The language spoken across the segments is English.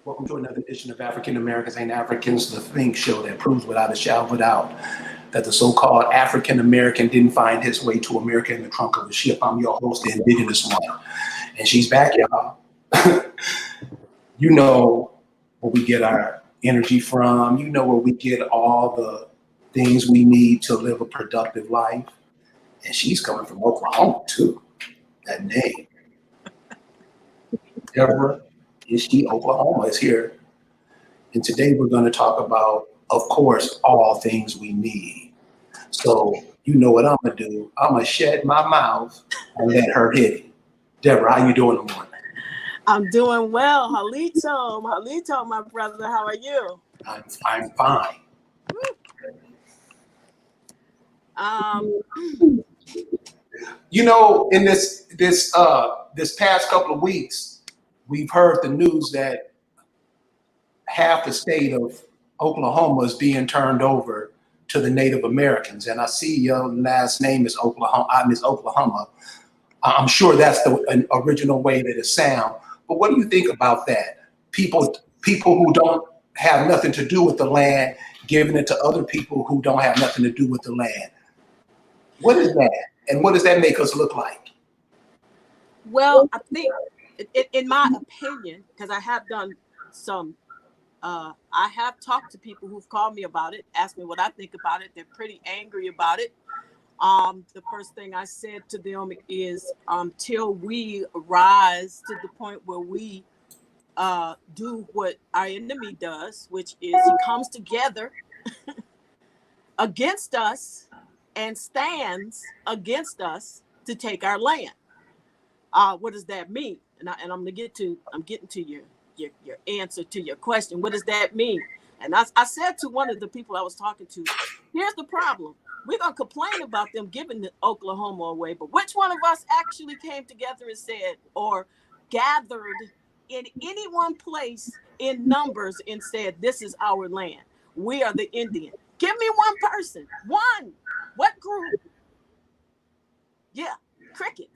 Welcome to another edition of African Americans Ain't Africans, the Think Show that proves without a shadow of a doubt that the so-called African American didn't find his way to America in the trunk of a ship. I'm your host, the indigenous one, and she's back, y'all. You know where we get our energy from. You know where we get all the things we need to live a productive life. And she's coming from Oklahoma, too. That name. Deborah, Ishki, Oklahoma is here. And today we're going to talk about, of course, all things we need. So you know what I'm going to do. I'm going to shed my mouth and let her hit it. Deborah, how you doing in the morning? I'm doing well. Halito, my brother. How are you? I'm fine. You know, in this past couple of weeks, we've heard the news that half the state of Oklahoma is being turned over to the Native Americans, and I see your last name is Oklahoma. Oklahoma. I'm sure that's the original way that it sounds. But what do you think about that? People who don't have nothing to do with the land, giving it to other people who don't have nothing to do with the land. What is that? And what does that make us look like? Well, I think, in my opinion, because I have done some, I have talked to people who've called me about it, asked me what I think about it. They're pretty angry about it. The first thing I said to them is, till we rise to the point where we do what our enemy does, which is he comes together against us and stands against us to take our land. What does that mean? And I'm getting to your answer to your question. What does that mean? And I said to one of the people I was talking to, here's the problem. We're going to complain about them giving the Oklahoma away, but which one of us actually came together and said, or gathered in any one place in numbers and said, this is our land. We are the Indian. Give me one person. One. What group? Yeah, crickets.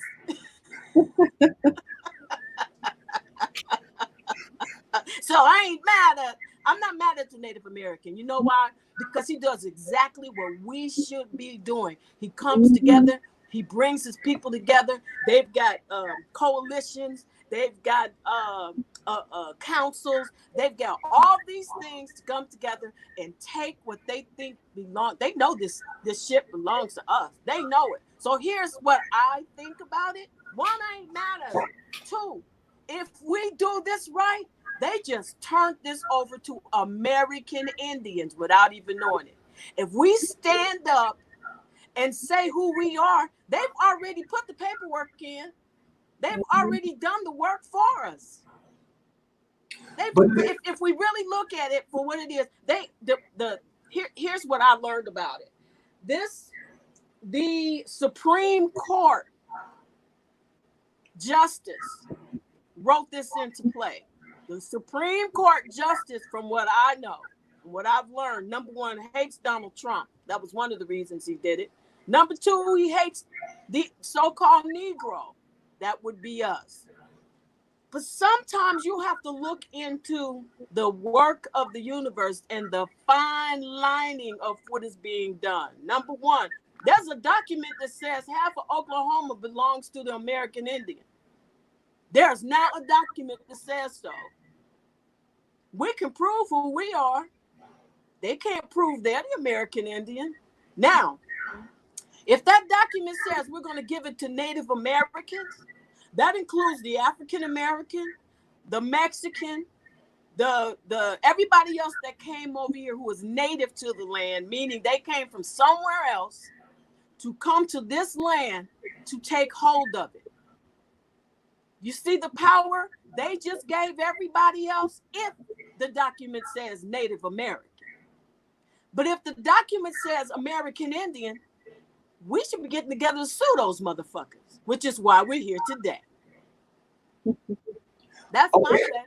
So I'm not mad at the Native American. You know why? Because he does exactly what we should be doing. He comes together. He brings his people together. They've got coalitions. They've got councils. They've got all these things to come together and take what they think belongs. They know this ship belongs to us. They know it. So here's what I think about it. One, I ain't mad at it. Two, if we do this right, they just turned this over to American Indians without even knowing it. If we stand up and say who we are, they've already put the paperwork in. They've already done the work for us. If we really look at it for what it is, here's what I learned about it. The Supreme Court Justice wrote this into play. The Supreme Court Justice, from what I know, what I've learned, number one, hates Donald Trump. That was one of the reasons he did it. Number two, he hates the so-called Negro. That would be us. But sometimes you have to look into the work of the universe and the fine lining of what is being done. Number one, there's a document that says half of Oklahoma belongs to the American Indian. There's now a document that says so. We can prove who we are. They can't prove they're the American Indian. Now, if that document says we're going to give it to Native Americans, that includes the African American, the Mexican, the everybody else that came over here who was native to the land, meaning they came from somewhere else to come to this land to take hold of it. You see the power they just gave everybody else if the document says Native American. But if the document says American Indian, we should be getting together to sue those motherfuckers, which is why we're here today. That's my thing.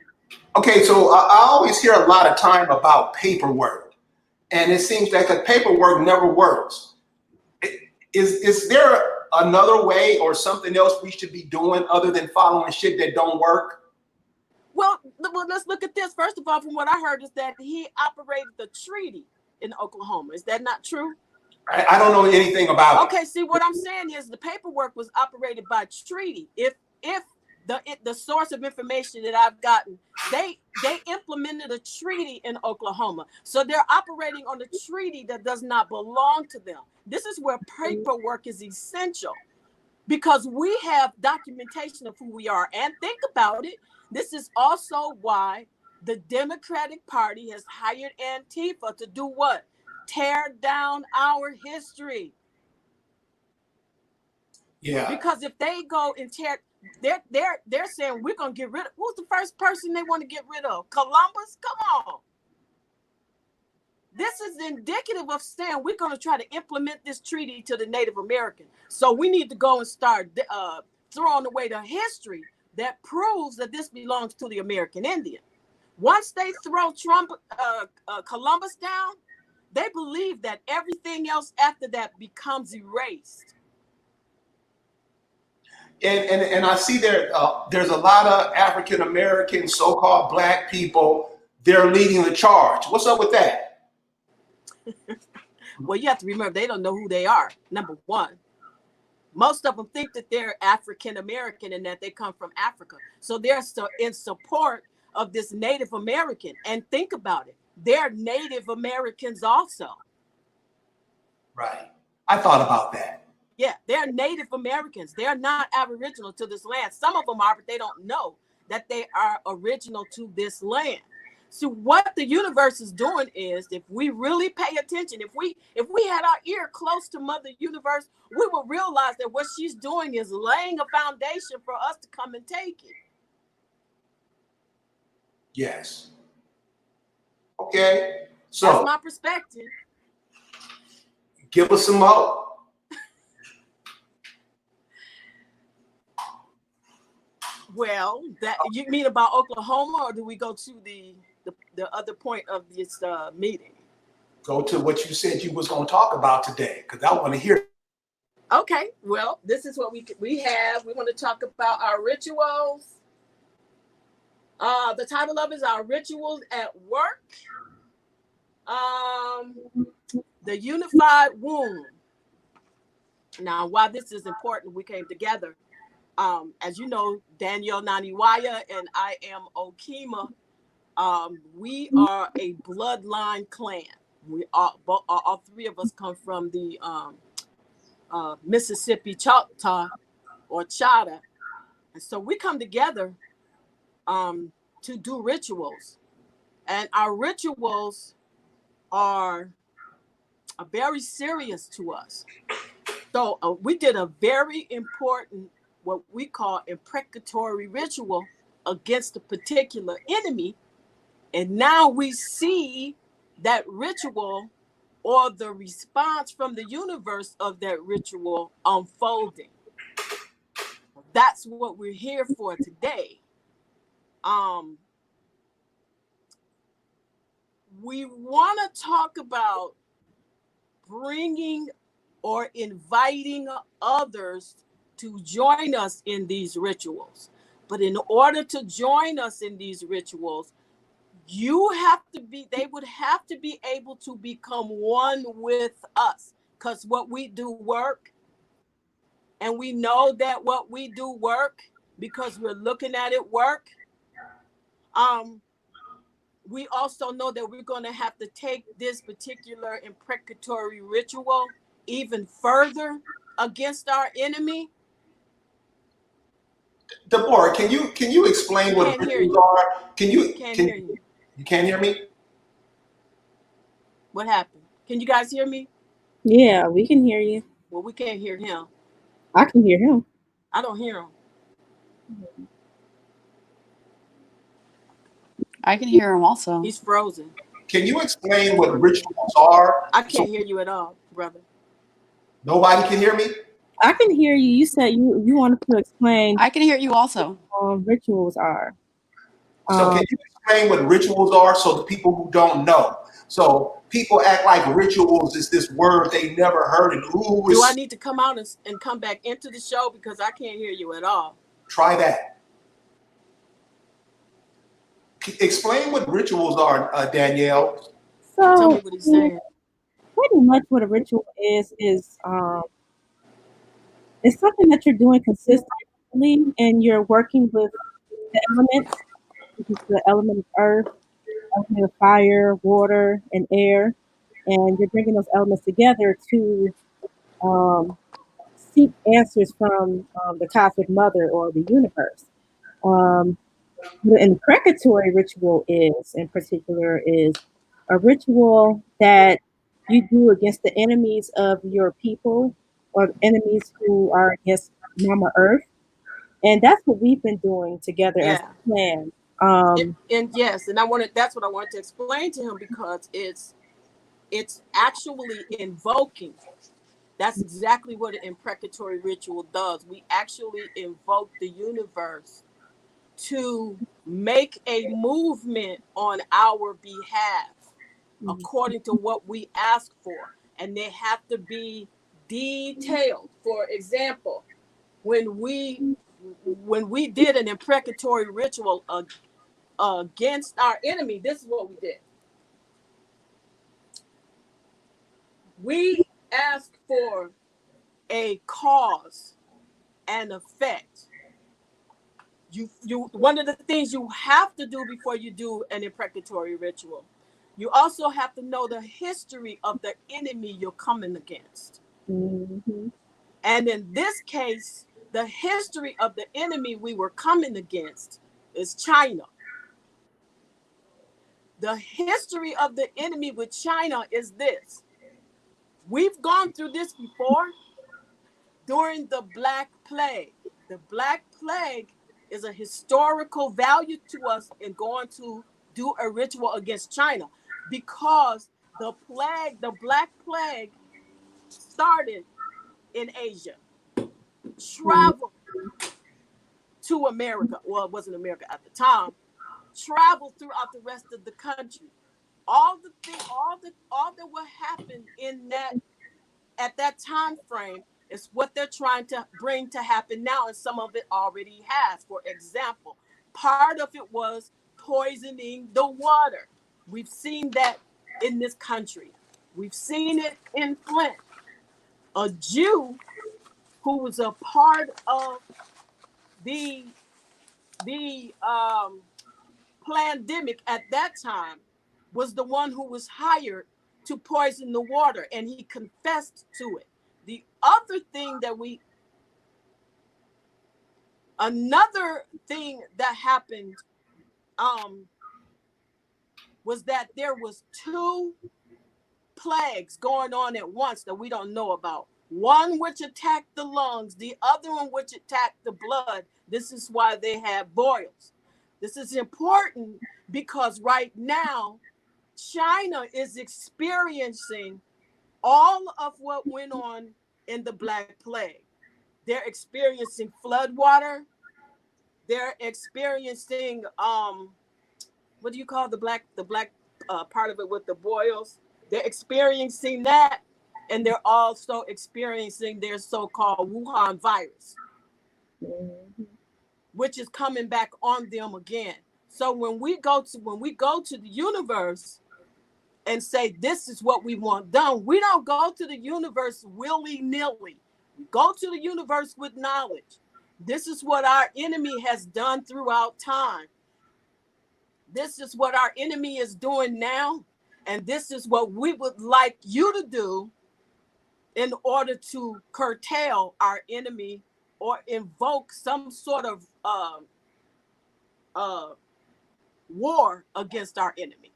Okay, so I always hear a lot of time about paperwork, and it seems that the paperwork never works. Is there another way or something else we should be doing other than following shit that don't work? Well, well, let's look at this. First of all, from what I heard is that he operated the treaty in Oklahoma. Is that not true? I don't know anything about it. Okay, see, what I'm saying is the paperwork was operated by treaty. If the source of information that I've gotten, they implemented a treaty in Oklahoma. So they're operating on a treaty that does not belong to them. This is where paperwork is essential, because we have documentation of who we are. And think about it. This is also why the Democratic Party has hired Antifa to do what? Tear down our history. Yeah. Because if they go and tear, they're saying we're gonna get rid of. Who's the first person they want to get rid of? Columbus? Come on. This is indicative of saying we're going to try to implement this treaty to the Native American. So we need to go and start throwing away the history that proves that this belongs to the American Indian. Once they throw Columbus down, they believe that everything else after that becomes erased. And I see there's a lot of African American, so-called black people. They're leading the charge. What's up with that? Well, you have to remember, they don't know who they are, number one. Most of them think that they're African American and that they come from Africa. So they're in support of this Native American. And think about it, they're Native Americans also. Right. I thought about that. Yeah, they're Native Americans. They're not aboriginal to this land. Some of them are, but they don't know that they are original to this land. So what the universe is doing is, if we really pay attention, if we had our ear close to Mother Universe, we will realize that what she's doing is laying a foundation for us to come and take it. Yes. Okay. So that's my perspective. Give us some more. Well, that you mean about Oklahoma, or do we go to the other point of this meeting? Go to what you said you was going to talk about today, because I want to hear. Okay, well, this is what we have. We want to talk about our rituals. The title of it is Our Rituals at Work. The Unified Womb. Now, why this is important, we came together. As you know, Danielle Naniwaya and I am Oklahumma. We are a bloodline clan. We are all three of us come from the Mississippi Choctaw or Chata, and so we come together to do rituals, and our rituals are very serious to us. So we did a very important, what we call imprecatory ritual against a particular enemy. And now we see that ritual, or the response from the universe of that ritual, unfolding. That's what we're here for today. We want to talk about bringing or inviting others to join us in these rituals. But in order to join us in these rituals, they would have to be able to become one with us, because what we do work, and we know that what we do work because we're looking at it work. We also know that we're going to have to take this particular imprecatory ritual even further against our enemy. Deborah, can you explain what rituals are? You can't hear me? What happened? Can you guys hear me? Yeah, we can hear you. Well, we can't hear him. I can hear him. I don't hear him. I can hear him also. He's frozen. Can you explain what rituals are? I can't hear you at all, brother. Nobody can hear me? I can hear you. You said you wanted to explain. I can hear you also. What rituals are. So can you explain what rituals are, so the people who don't know? So people act like rituals is this word they never heard. And do I need to come out and come back into the show, because I can't hear you at all? Try that. Explain what rituals are, Danielle. Tell me So what he's saying. pretty much what a ritual is it's something that you're doing consistently, and you're working with the elements, which is the element of earth, element of fire, water, and air, and you're bringing those elements together to um, seek answers from the cosmic mother or the universe. Um, what an imprecatory ritual is, in particular, is a ritual that you do against the enemies of your people or enemies who are against Mama Earth. And that's what we've been doing together as Yeah. a plan. And yes, and that's what I wanted to explain to him, because it's actually invoking. That's exactly what an imprecatory ritual does. We actually invoke the universe to make a movement on our behalf according to what we ask for. And they have to be detailed. For example, when we did an imprecatory ritual against our enemy, this is what we did. We asked for a cause and effect. You one of the things you have to do before you do an imprecatory ritual, you also have to know the history of the enemy you're coming against. Mm-hmm. And in this case, the history of the enemy we were coming against is China. The history of the enemy with China is this. We've gone through this before during the Black Plague. The Black Plague is a historical value to us in going to do a ritual against China, because the Black Plague started in Asia, traveled to America. Well, it wasn't America at the time. Traveled throughout the rest of the country. All that will happen in that at that time frame is what they're trying to bring to happen now, and some of it already has. For example, part of it was poisoning the water. We've seen that in this country. We've seen it in Flint. A Jew who was a part of the pandemic at that time was the one who was hired to poison the water, and he confessed to it. The other thing another thing that happened was that there was two plagues going on at once that we don't know about. One which attacked the lungs, the other one which attacked the blood. This is why they have boils. This is important because right now, China is experiencing all of what went on in the Black Plague. They're experiencing flood water. They're experiencing what do you call the black part of it with the boils? They're experiencing that, and they're also experiencing their so-called Wuhan virus, which is coming back on them again. So when we go to the universe and say this is what we want done, we don't go to the universe willy-nilly. We go to the universe with knowledge. This is what our enemy has done throughout time. This is what our enemy is doing now. And this is what we would like you to do in order to curtail our enemy or invoke some sort of war against our enemy.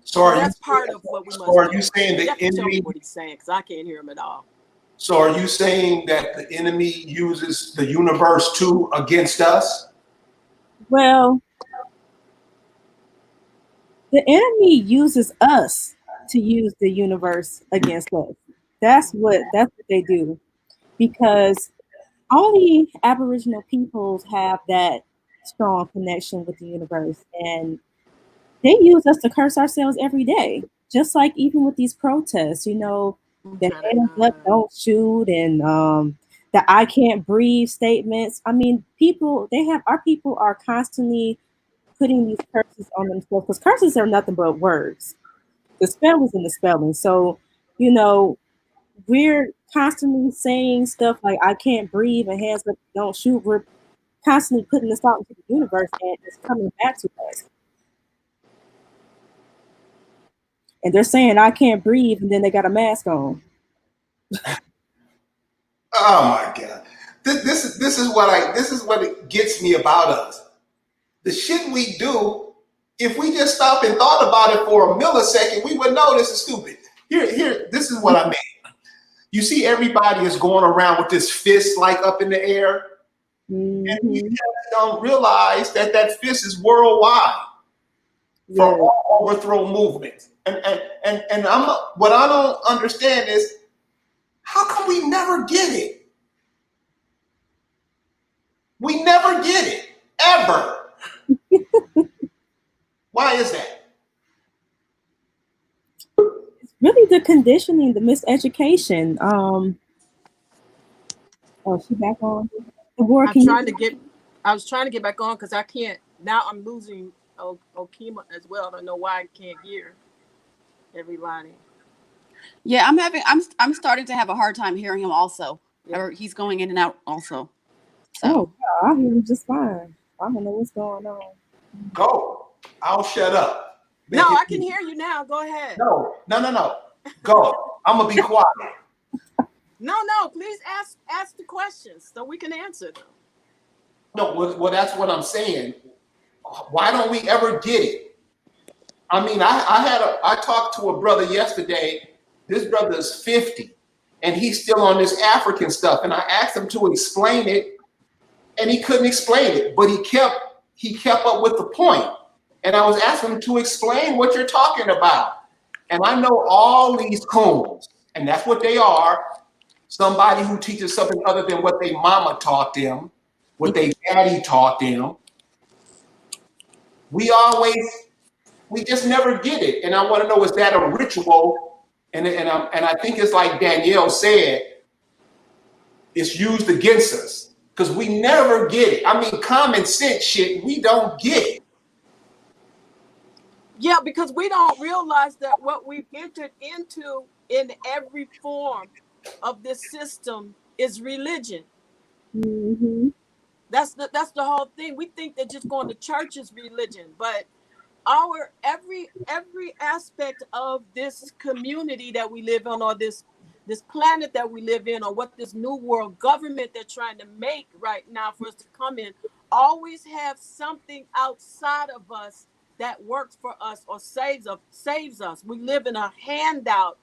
So that's part of what we must do. So are you saying the Definitely tell me enemy? what he's saying, because I can't hear him at all. So are you saying that the enemy uses the universe too against us? Well, the enemy uses us to use the universe against us. That's what they do, because only Aboriginal peoples have that strong connection with the universe, and they use us to curse ourselves every day. Just like even with these protests, the hands up, don't shoot, and the I can't breathe statements. I mean, our people are constantly putting these curses on themselves, because curses are nothing but words. The spell is in the spelling. So, you know, we're constantly saying stuff like "I can't breathe" and "hands up, don't shoot." We're constantly putting this out into the universe, and it's coming back to us. And they're saying "I can't breathe," and then they got a mask on. Oh my God. This is what it gets me about us. The shit we do, if we just stop and thought about it for a millisecond, we would know this is stupid. This is what I mean. You see, everybody is going around with this fist like up in the air, and we Mm-hmm. just don't realize that that fist is worldwide for Yeah. all overthrow movements. And what I don't understand is how come we never get it? We never get it ever. Why is that? Really, the conditioning, the miseducation. Oh, she back on. Deborah, I'm can you? trying to get. I was trying to get back on because I can't. Now I'm losing Oklahumma as well. I don't know why I can't hear everybody. Yeah, I'm starting to have a hard time hearing him also. Yeah. Or he's going in and out also. Oh, So yeah, I hear you just fine. I don't know what's going on. Go. I'll shut up. No, I can hear you now. Go ahead. No. Go. I'm gonna be quiet. No. Please ask the questions so we can answer them. No, well, that's what I'm saying. Why don't we ever get it? I mean, I talked to a brother yesterday. This brother is 50, and he's still on this African stuff. And I asked him to explain it, and he couldn't explain it. But he kept up with the point. And I was asking him to explain what you're talking about. And I know all these coons, and that's what they are. Somebody who teaches something other than what their mama taught them, what their daddy taught them. We just never get it. And I want to know, is that a ritual? And I think it's like Danielle said, it's used against us because we never get it. I mean, common sense shit, we don't get it. Yeah, because we don't realize that what we've entered into in every form of this system is religion. Mm-hmm. That's the whole thing. We think that just going to church is religion, but our every aspect of this community that we live on, or this planet that we live in, or what this new world government they're trying to make right now for us to come in, always have something outside of us that works for us or saves us. We live in a handout.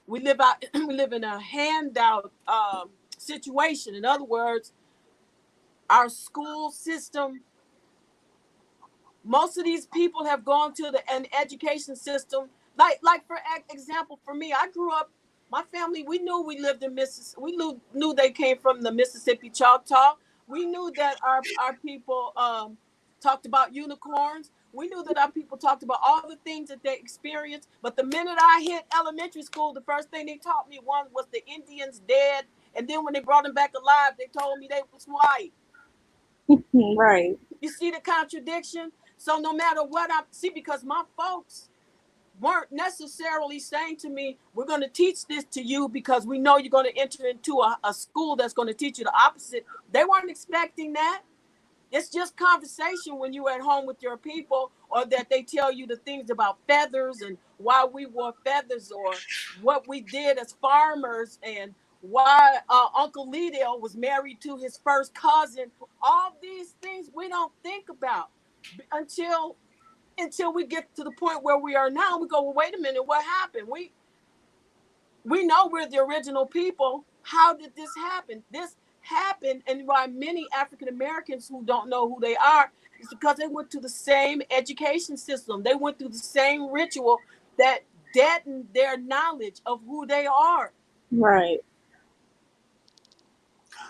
We live in a handout situation. In other words, our school system, most of these people have gone to an education system. Like for example, for me, I grew up. My family, we knew we lived in Mississippi. We knew they came from the Mississippi Choctaw. We knew that our people talked about unicorns. We knew that our people talked about all the things that they experienced. But the minute I hit elementary school, the first thing they taught me one was the Indians dead, and then when they brought them back alive, they told me they was white. Right. You see the contradiction? So no matter what I see, because my folks weren't necessarily saying to me, we're going to teach this to you because we know you're going to enter into a school that's going to teach you the opposite. They weren't expecting that. It's just conversation when you're at home with your people, or that they tell you the things about feathers and why we wore feathers, or what we did as farmers, and why Uncle Liddell was married to his first cousin. All these things we don't think about until we get to the point where we are now. We go, well, wait a minute, what happened? We know we're the original people. How did this happen? This happened, and why many African Americans who don't know who they are is because they went to the same education system. They went through the same ritual that deadened their knowledge of who they are. Right.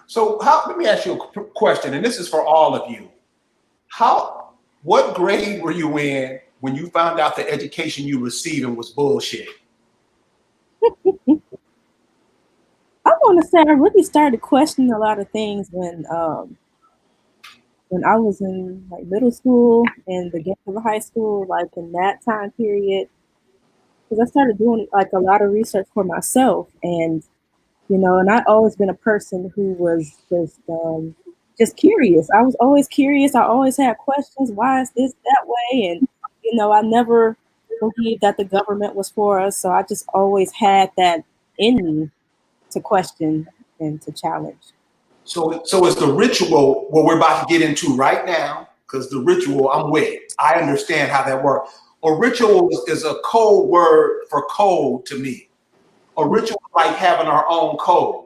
So let me ask you a question, and this is for all of you. What grade were you in when you found out the education you receiving was bullshit? I want to say I really started questioning a lot of things when when I was in like middle school and the beginning of high school, like in that time period, because I started doing like a lot of research for myself, and and I've always been a person who was just curious. I was always curious. I always had questions. Why is this that way? And I never believed that the government was for us. So I just always had that in me to question and to challenge. So it's the ritual what we're about to get into right now, because the ritual I'm with. I understand how that works. A ritual is a code word for code to me. A ritual is like having our own code.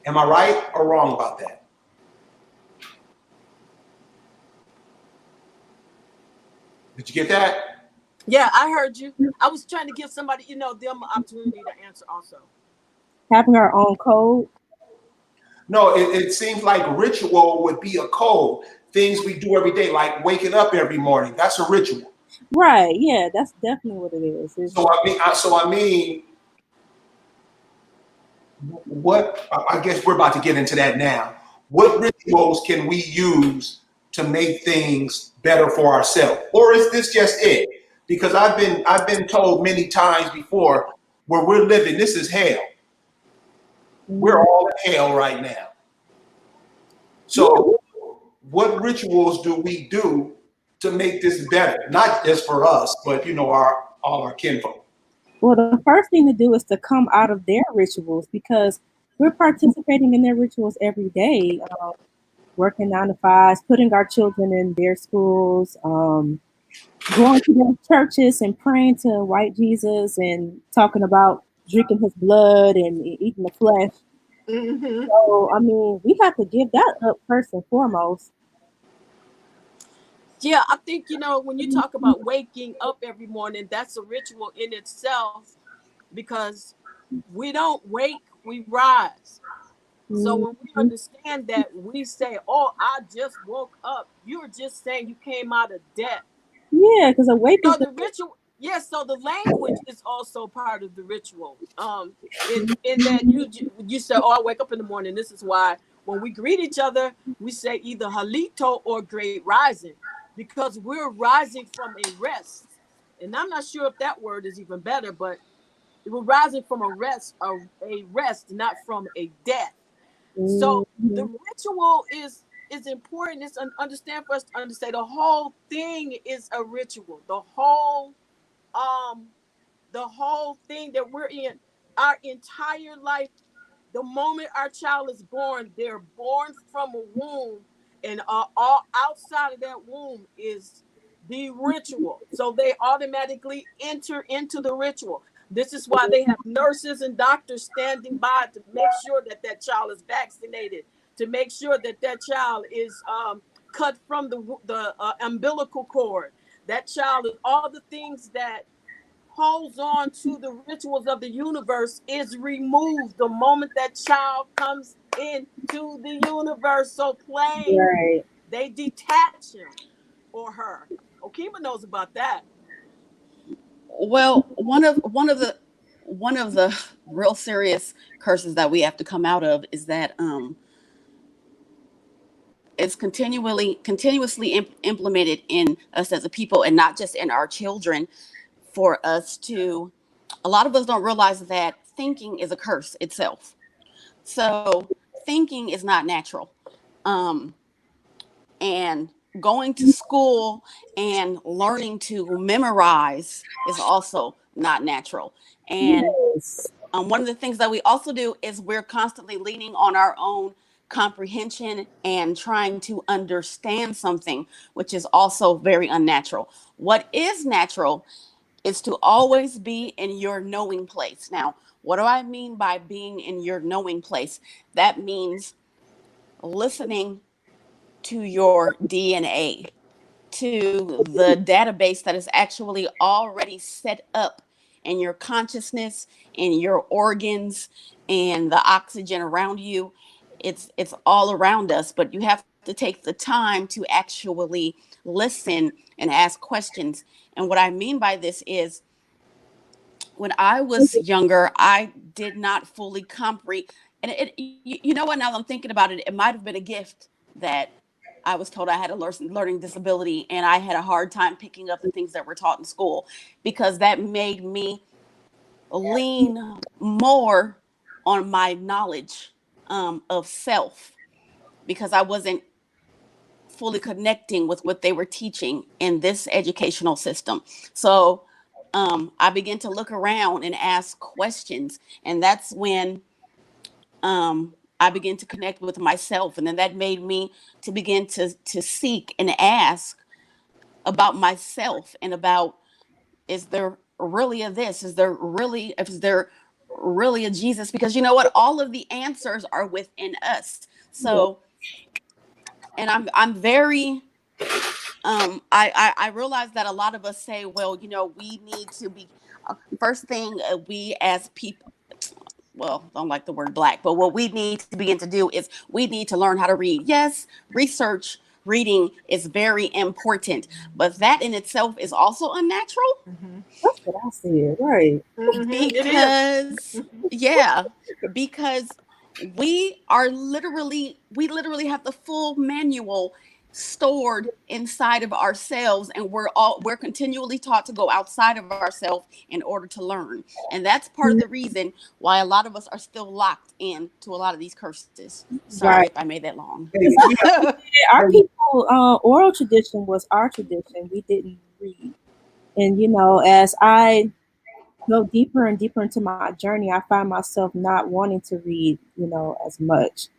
Am I right or wrong about that? Did you get that? Yeah, I heard you. I was trying to give somebody, them an opportunity to answer also. Having our own code. No, it seems like ritual would be a code. Things we do every day, like waking up every morning. That's a ritual. Right. Yeah, that's definitely what it is. So I mean, what I guess we're about to get into that now. What rituals can we use to make things better for ourselves, or is this just it? Because I've been told many times before, where we're living, this is hell. We're Mhm. all in hell right now. Yeah. So, what rituals do we do to make this better? Not just for us, but our all our kinfolk. Well, the first thing to do is to come out of their rituals because we're participating in their rituals every day, working 9 to 5s, putting our children in their schools, going to their churches and praying to white Jesus and talking about drinking his blood and eating the flesh. Hmm. So, I mean, we have to give that up first and foremost. Yeah, I think, when you talk about waking up every morning, that's a ritual in itself because we don't wake, we rise. So when we Mhm. understand that, we say, "Oh, I just woke up." You're just saying you came out of death. Yeah, because awake is So the. the ritual, yes. So the language is also part of the ritual. In that you say, "Oh, I wake up in the morning." This is why when we greet each other, we say either "Halito" or "Great Rising," because we're rising from a rest. And I'm not sure if that word is even better, but we're rising from a rest, not from a death. So the Mhm. ritual is important. It's understand for us to understand the whole thing is a ritual. Um the whole thing that we're in, our entire life, the moment our child is born, they're born from a womb, and all outside of that womb is the ritual. So they automatically enter into the ritual. This is why they have nurses and doctors standing by to make sure that that child is vaccinated, to make sure that that child is cut from the umbilical cord. That child is all the things that holds on to the rituals of the universe is removed the moment that child comes into the universe. So plain, Right. they detach him or her. Okima knows about that. Well, one of the real serious curses that we have to come out of is that it's continuously implemented in us as a people, and not just in our children. For us to, a lot of us don't realize that thinking is a curse itself. So thinking is not natural. Um, and going to school and learning to memorize is also not natural. And Yes. one of the things that we also do is we're constantly leaning on our own comprehension and trying to understand something, which is also very unnatural. What is natural is to always be in your knowing place. Now, what do I mean by being in your knowing place? That means listening to your DNA, to the database that is actually already set up in your consciousness, in your organs, and the oxygen around you. It's all around us, but you have to take the time to actually listen and ask questions. And what I mean by this is, when I was younger, I did not fully comprehend. And you know what? Now that I'm thinking about it, it might have been a gift that I was told I had a learning disability, and I had a hard time picking up the things that were taught in school, because that made me lean more on my knowledge of self, because I wasn't fully connecting with what they were teaching in this educational system. So I began to look around and ask questions, and that's when I began to connect with myself, and then that made me to begin to seek and ask about myself, and about, is there really a this? Is there really a Jesus? Because you know what? All of the answers are within us. Yeah. So, and I'm very I realize that a lot of us say, well, you know, we need to be first thing, we as people, well, don't like the word black, but what we need to begin to do is we need to learn how to read. Yes, research reading is very important, but that in itself is also unnatural. That's what I said. Right. It is. Because yeah, because we literally have the full manual stored inside of ourselves, and we're continually taught to go outside of ourselves in order to learn. And that's part of the reason why a lot of us are still locked into a lot of these curses. Sorry Right. if I made that long. Hey, Yeah, our people, oral tradition was our tradition. We didn't read. And, as I go deeper and deeper into my journey, I find myself not wanting to read, as much.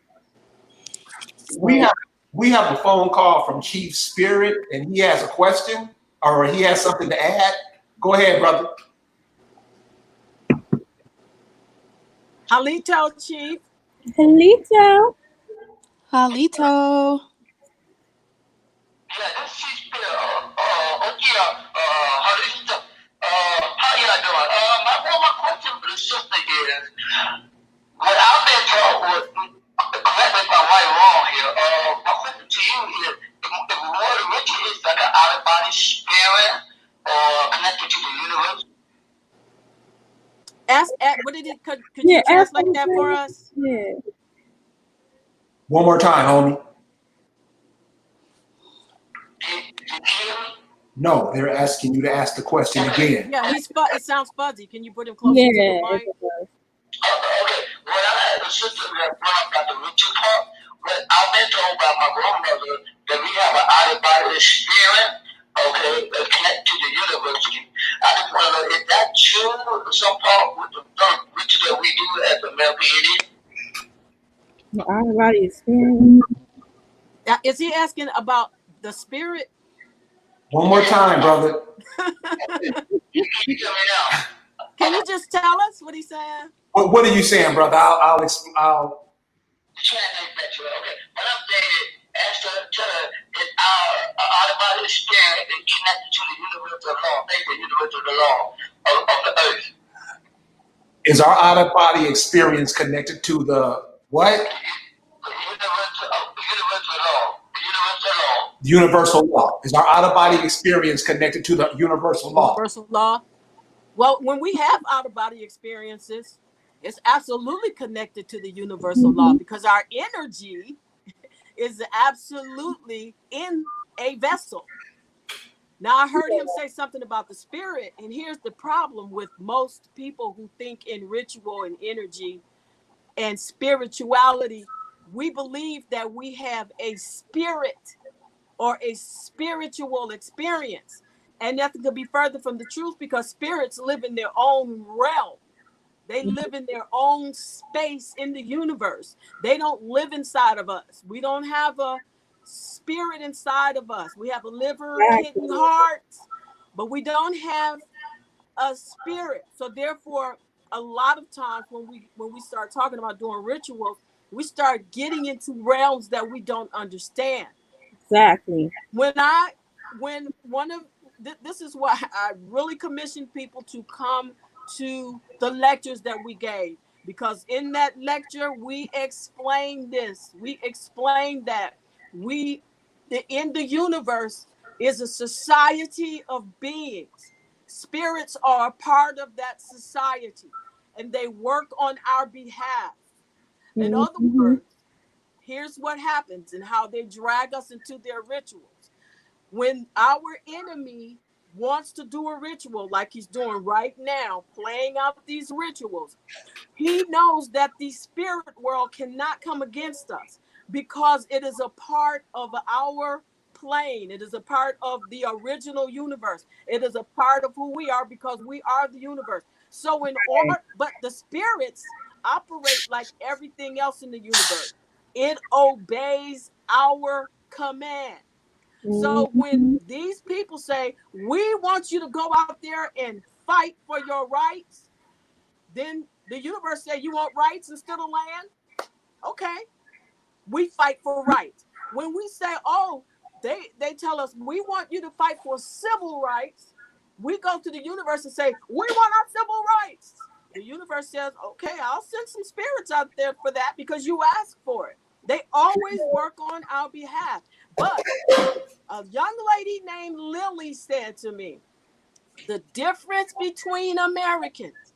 we So, have we have a phone call from Chief Spirit, and he has a question or he has something to add. Go ahead, brother. Halito, Chief. Helito. Halito. Yeah, this is okay, Harista. How y'all doing? My question for the sister is, what I've been told was, correct me if I'm right or wrong here. My question to you is, if Lord Richard is like an out of body spirit or connected to the universe? What did it? Could Yeah, you ask translate that for them. us? Yeah. One more time, homie. Did you hear me? No, they're asking you to ask the question again. Yeah, it sounds fuzzy. Can you put him closer to the Yeah, mic? it does. Okay. Well, I had a sister that brought up about the Richard part, but I've been told by my grandmother that we have an out of body spirit, okay, that's connected to the university. I just want to know, is that true? Some part with the Richard that we do as a male being? The out of body experience. Is he asking about the spirit? One more time, brother. You hear me now? Can you just tell us what he's saying? What are you saying, brother? I'll Translate that to her. Okay. What I'm saying is, ask her, tell her that our out of body spirit is connected to the universal law, the universal law of the earth. Is our out of body experience connected to the what? The universal law. The universal law. Universal law. Is our out of body experience connected to the universal law? Universal law. Well, when we have out of body experiences, it's absolutely connected to the universal law, because our energy is absolutely in a vessel. Now, I heard him say something about the spirit, and here's the problem with most people who think in ritual and energy and spirituality. We believe that we have a spirit or a spiritual experience, and nothing could be further from the truth, because spirits live in their own realm. They live in their own space in the universe. They don't live inside of us. We don't have a spirit inside of us. We have a liver, kidney, Exactly. heart, but we don't have a spirit. So therefore, a lot of times when we start talking about doing rituals, we start getting into realms that we don't understand. Exactly. When one of this is why I really commissioned people to come to the lectures that we gave, because in that lecture we explained this. We explained that we in the universe is a society of beings. Spirits are a part of that society, and they work on our behalf. In other Mm-hmm. words, here's what happens and how they drag us into their rituals. When our enemy wants to do a ritual like he's doing right now, playing out these rituals, he knows that the spirit world cannot come against us because it is a part of our plane. It is a part of the original universe. It is a part of who we are because we are the universe. So in order, but the spirits operate like everything else in the universe. It obeys our command. So when Mhm. these people say, we want you to go out there and fight for your rights, then the universe say, you want rights instead of land? Okay, we fight for rights. When we say, oh, they tell us we want you to fight for civil rights, we go to the universe and say, we want our civil rights. The universe says, okay, I'll send some spirits out there for that because you asked for it. They always work on our behalf. But a young lady named Lily said to me, the difference between Americans,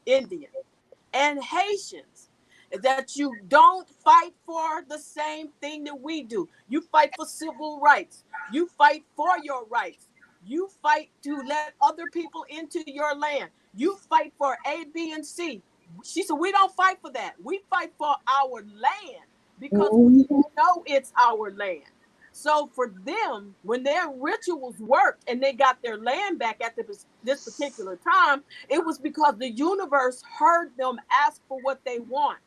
Indians, and Haitians is that you don't fight for the same thing that we do. You fight for civil rights. You fight for your rights. You fight to let other people into your land. You fight for A, B, and C. She said, we don't fight for that. We fight for our land because we Mhm. know it's our land. So for them, when their rituals worked and they got their land back at this particular time, it was because the universe heard them ask for what they want.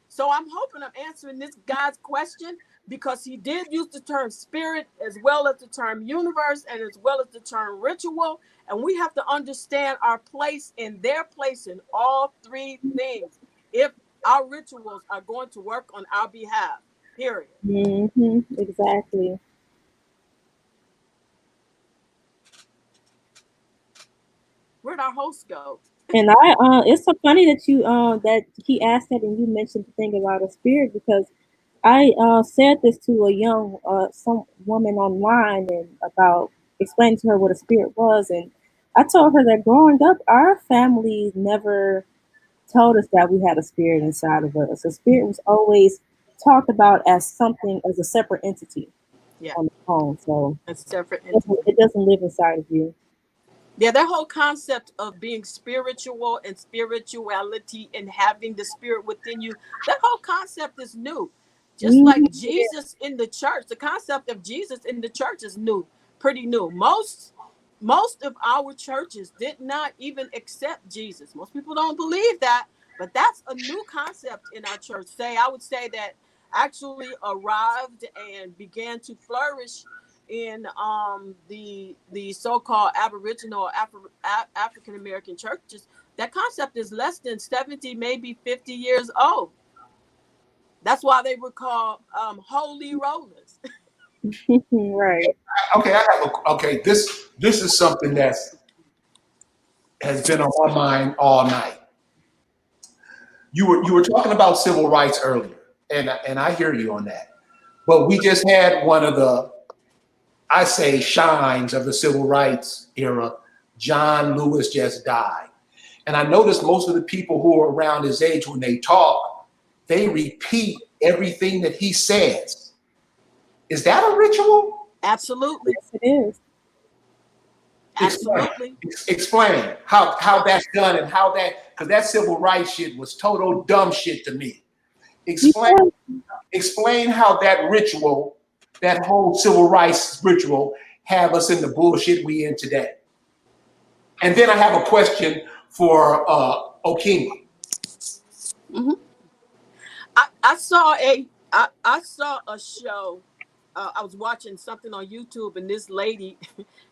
So I'm hoping I'm answering this guy's question because he did use the term spirit as well as the term universe and as well as the term ritual. And we have to understand our place and their place in all three things if our rituals are going to work on our behalf, period. Mhm. Exactly. Where'd our host go? And it's so funny that you that he asked that and you mentioned the thing about a spirit because I said this to a young some woman online and about explaining to her what a spirit was, and I told her that growing up, our family never told us that we had a spirit inside of us. A spirit was always talked about as something as a separate entity Yeah, on its own, so a separate it doesn't, entity. it doesn't live inside of you. Yeah, that whole concept of being spiritual and spirituality and having the spirit within you, that whole concept is new. Just like Mhm. Jesus in the church, the concept of Jesus in the church is new, pretty new. Most of our churches did not even accept Jesus. Most people don't believe that, but that's a new concept in our church. I would say that actually arrived and began to flourish in the so-called Aboriginal African American churches. That concept is less than 70, maybe 50 years old. That's why they were called holy rollers. Right. Okay, okay. This is something that's has been on my mind all night. You were talking about civil rights earlier, and I hear you on that. But we just had one of the, I say, shines of the civil rights era. John Lewis just died, and I noticed most of the people who are around his age when they talk, they repeat everything that he says. Is that a ritual? Absolutely. Yes, it is. Explain. Absolutely. Explain how that's done and how that, because that civil rights shit was total dumb shit to me. Explain Because explain how that ritual, that whole civil rights ritual, have us in the bullshit we in today. And then I have a question for Okima. Mhm. I saw a show. I was watching something on YouTube, and this lady,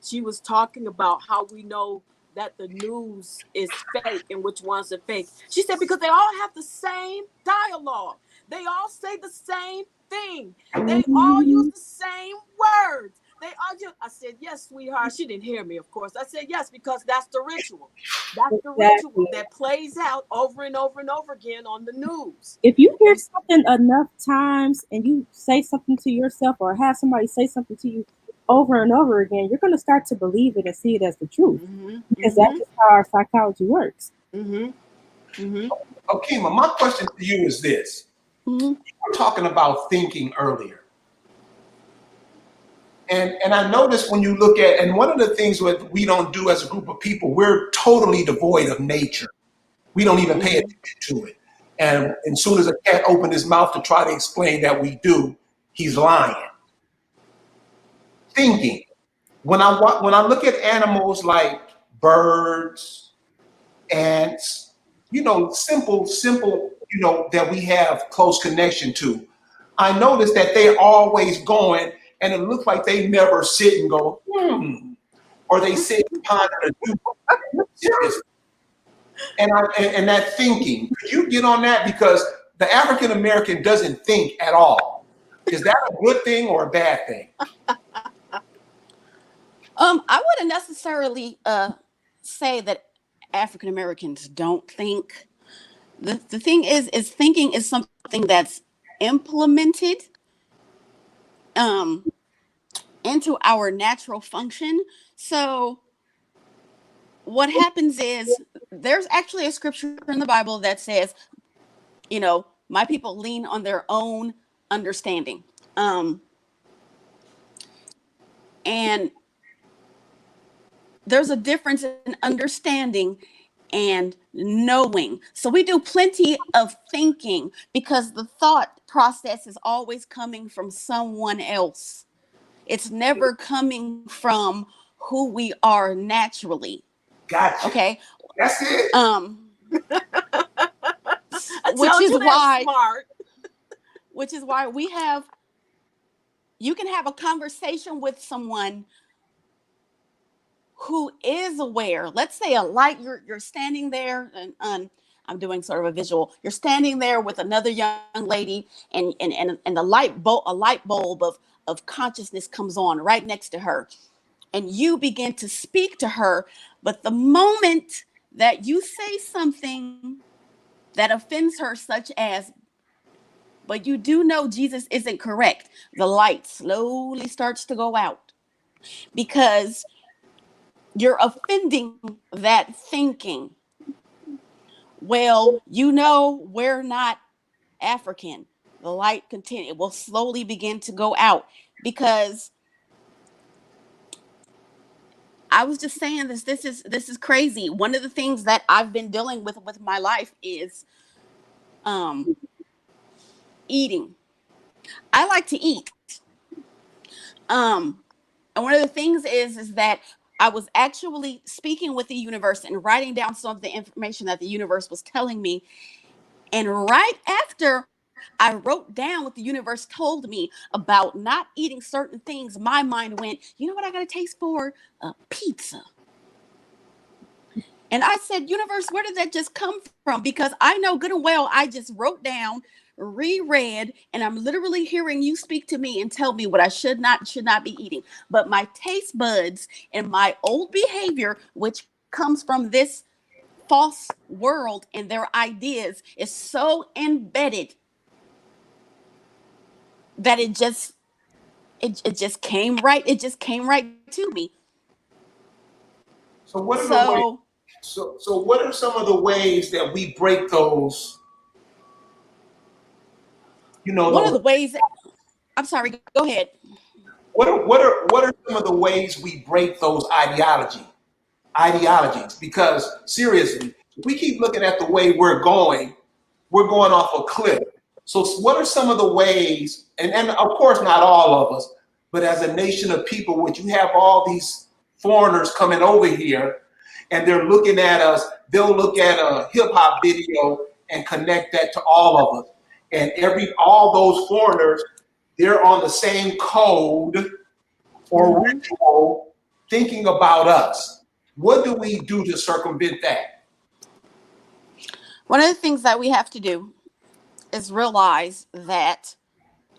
she was talking about how we know that the news is fake and which ones are fake. She said because they all have the same dialogue. They all say the same thing. They all use mhm, the same words. They all just. I said yes, sweetheart. She didn't hear me, of course. I said yes because that's the ritual. That's the ritual exactly. that plays out over and over and over again on the news. If you hear They something enough times and you say something to yourself or have somebody say something to you over and over again, you're going to start to believe it and see it as the truth Mhm. because that's Mhm. just how our psychology works. Mhm. Mhm. Okima, my question to you is this. Mhm. We're talking about thinking earlier. And I noticed when you look at, and one of the things that we don't do as a group of people, we're totally devoid of nature. We don't even pay Mhm. attention to it. And as soon as a cat opened his mouth to try to explain that we do, he's lying. Thinking. When I look at animals like birds, ants, simple, that we have close connection to, I notice that they're always going, and it looks like they never sit and go, or they sit and ponder and do serious. And that thinking, could you get on that? Because the African American doesn't think at all. Is that a good thing or a bad thing? I wouldn't necessarily say that African Americans don't think. The thing is thinking is something that's implemented um, into our natural function. So what happens is there's actually a scripture in the Bible that says, my people lean on their own understanding. And there's a difference in understanding and knowing. So we do plenty of thinking because the thought process is always coming from someone else. It's never coming from who we are naturally. Gotcha. Okay. That's it. I Which told is you that's why smart. you can have a conversation with someone who is aware. Let's say a light, you're standing there, and I'm doing sort of a visual. You're standing there with another young lady, and a light bulb of consciousness comes on right next to her, and you begin to speak to her. But the moment that you say something that offends her, such as, but you do know Jesus isn't correct, the light slowly starts to go out because you're offending that thinking. Well, we're not African. The light continue. It will slowly begin to go out because I was just saying this. This is crazy. One of the things that I've been dealing with my life is um, eating. I like to eat. Um, and one of the things is that I was actually speaking with the universe and writing down some of the information that the universe was telling me. And right after I wrote down what the universe told me about not eating certain things, my mind went, you know what I got a taste for? Pizza. And I said, universe, where did that just come from? Because I know good and well I just wrote down, reread, and I'm literally hearing you speak to me and tell me what I should not be eating. But my taste buds and my old behavior, which comes from this false world and their ideas, is so embedded that it just came right to me. So what are the ways? So So what are some of the ways that we break those? one of Those. the ways, I'm sorry, go ahead. What are some of the ways we break those ideologies? Because seriously, if we keep looking at the way we're going off a cliff. So what are some of the ways, and of course not all of us, but as a nation of people, would you have all these foreigners coming over here and they're looking at us, they'll look at a hip hop video and connect that to all of us. And all those foreigners, they're on the same code or Mhm. ritual thinking about us. What do we do to circumvent that? One of the things that we have to do is realize that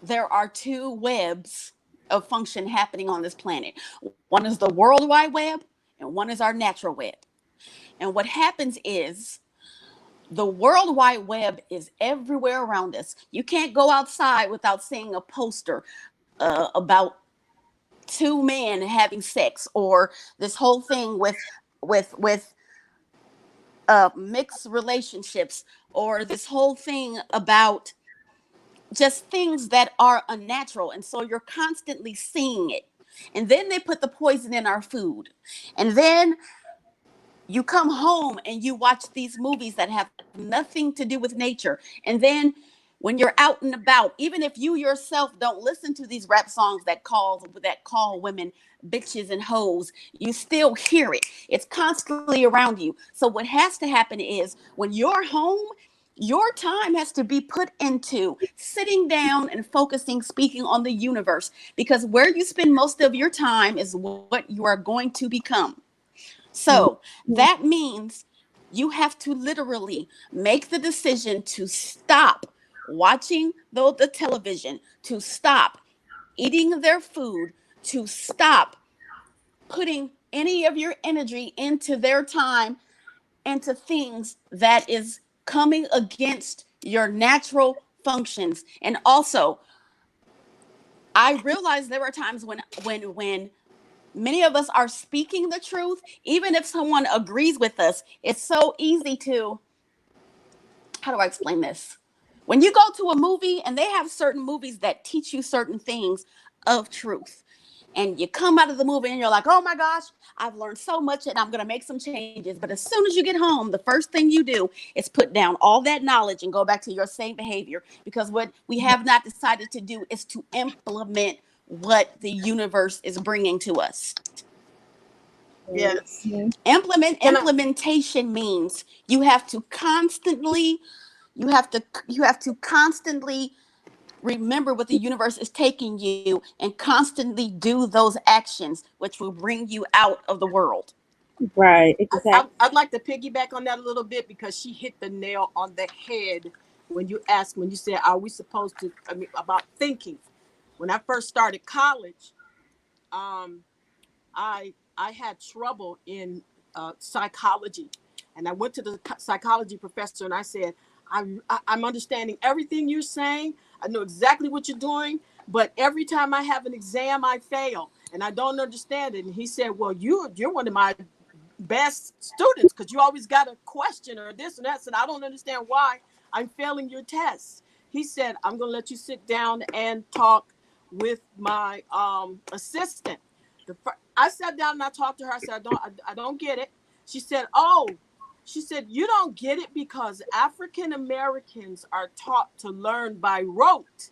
there are two webs of function happening on this planet. One is the World Wide Web, and one is our natural web. And what happens is the World Wide Web is everywhere around us. You can't go outside without seeing a poster about two men having sex, or this whole thing with mixed relationships, or this whole thing about just things that are unnatural. And so you're constantly seeing it. And then they put the poison in our food. And then you come home and you watch these movies that have nothing to do with nature. And then when you're out and about, even if you yourself don't listen to these rap songs that call women bitches and hoes, you still hear it. It's constantly around you. So what has to happen is when you're home, your time has to be put into sitting down and focusing, speaking on the universe, because where you spend most of your time is what you are going to become. So that means you have to literally make the decision to stop watching the television, to stop eating their food, to stop putting any of your energy into their time, into things that is coming against your natural functions. And also, I realize there are times when many of us are speaking the truth, even if someone agrees with us. It's so easy to, how do I explain this? When you go to a movie and they have certain movies that teach you certain things of truth, and you come out of the movie and you're like, oh my gosh, I've learned so much and I'm going to make some changes. But as soon as you get home, the first thing you do is put down all that knowledge and go back to your same behavior, because what we have not decided to do is to implement what the universe is bringing to us. Yes. Implementation means you have to constantly remember what the universe is taking you and constantly do those actions which will bring you out of the world. Right, exactly. I'd like to piggyback on that a little bit, because she hit the nail on the head when you said, are we supposed to, I mean, about thinking. When I first started college, um, I had trouble in psychology, and I went to the psychology professor and I said, I'm understanding everything you're saying. I know exactly what you're doing, but every time I have an exam, I fail, and I don't understand it. And he said, well, you're one of my best students, because you always got a question or this and that. And I don't understand why I'm failing your tests. He said, I'm going to let you sit down and talk with my assistant. I sat down and I talked to her. I said, I don't get it. She said, you don't get it because African Americans are taught to learn by rote,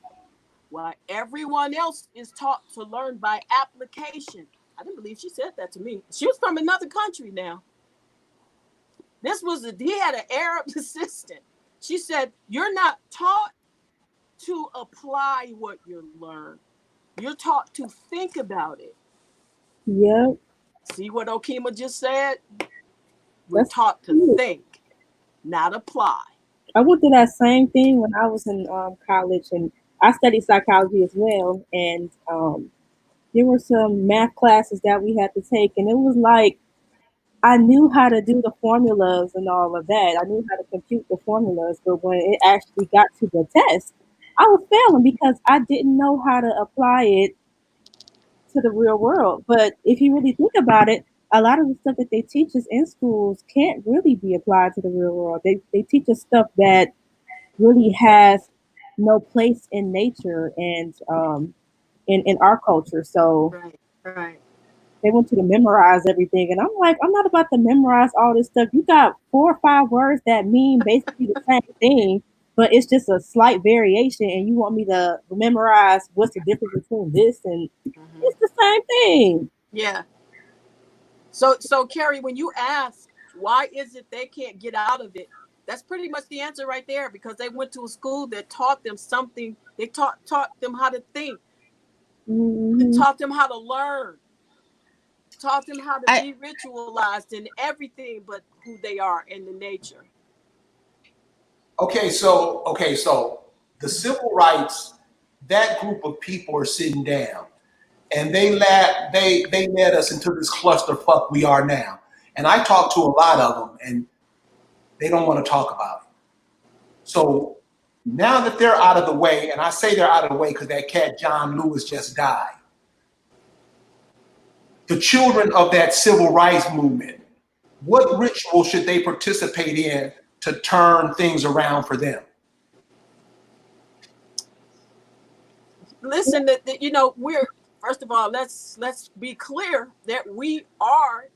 while everyone else is taught to learn by application. I didn't believe she said that to me. She was from another country now. He had an Arab assistant. She said, you're not taught to apply what you learn. You're taught to think about it. Yep. See what Okima just said? We're That's taught to true. think, not apply. I went through that same thing when I was in college, and I studied psychology as well. And there were some math classes that we had to take, and it was like I knew how to do the formulas and all of that. I knew how to compute the formulas, but when it actually got to the test, I was failing because I didn't know how to apply it to the real world. But if you really think about it, a lot of the stuff that they teach us in schools can't really be applied to the real world. They teach us stuff that really has no place in nature and in our culture. So Right, right. they want you to memorize everything. And I'm like, I'm not about to memorize all this stuff. You got 4 or 5 words that mean basically the same thing, but it's just a slight variation. And you want me to memorize what's the difference between this and it's the same thing. Yeah. So Carrie, when you ask why is it they can't get out of it, that's pretty much the answer right there, because they went to a school that taught them something. They taught them how to think. It Mm-hmm. taught them how to learn. Taught them how to I be ritualized in everything but who they are in the nature. Okay, so the civil rights, that group of people are sitting down, and they led us into this clusterfuck we are now. And I talked to a lot of them, and they don't want to talk about it. So now that they're out of the way, and I say they're out of the way because that cat John Lewis just died. The children of that civil rights movement, what ritual should they participate in to turn things around for them? listen, that you know, we're first of all, let's be clear that we are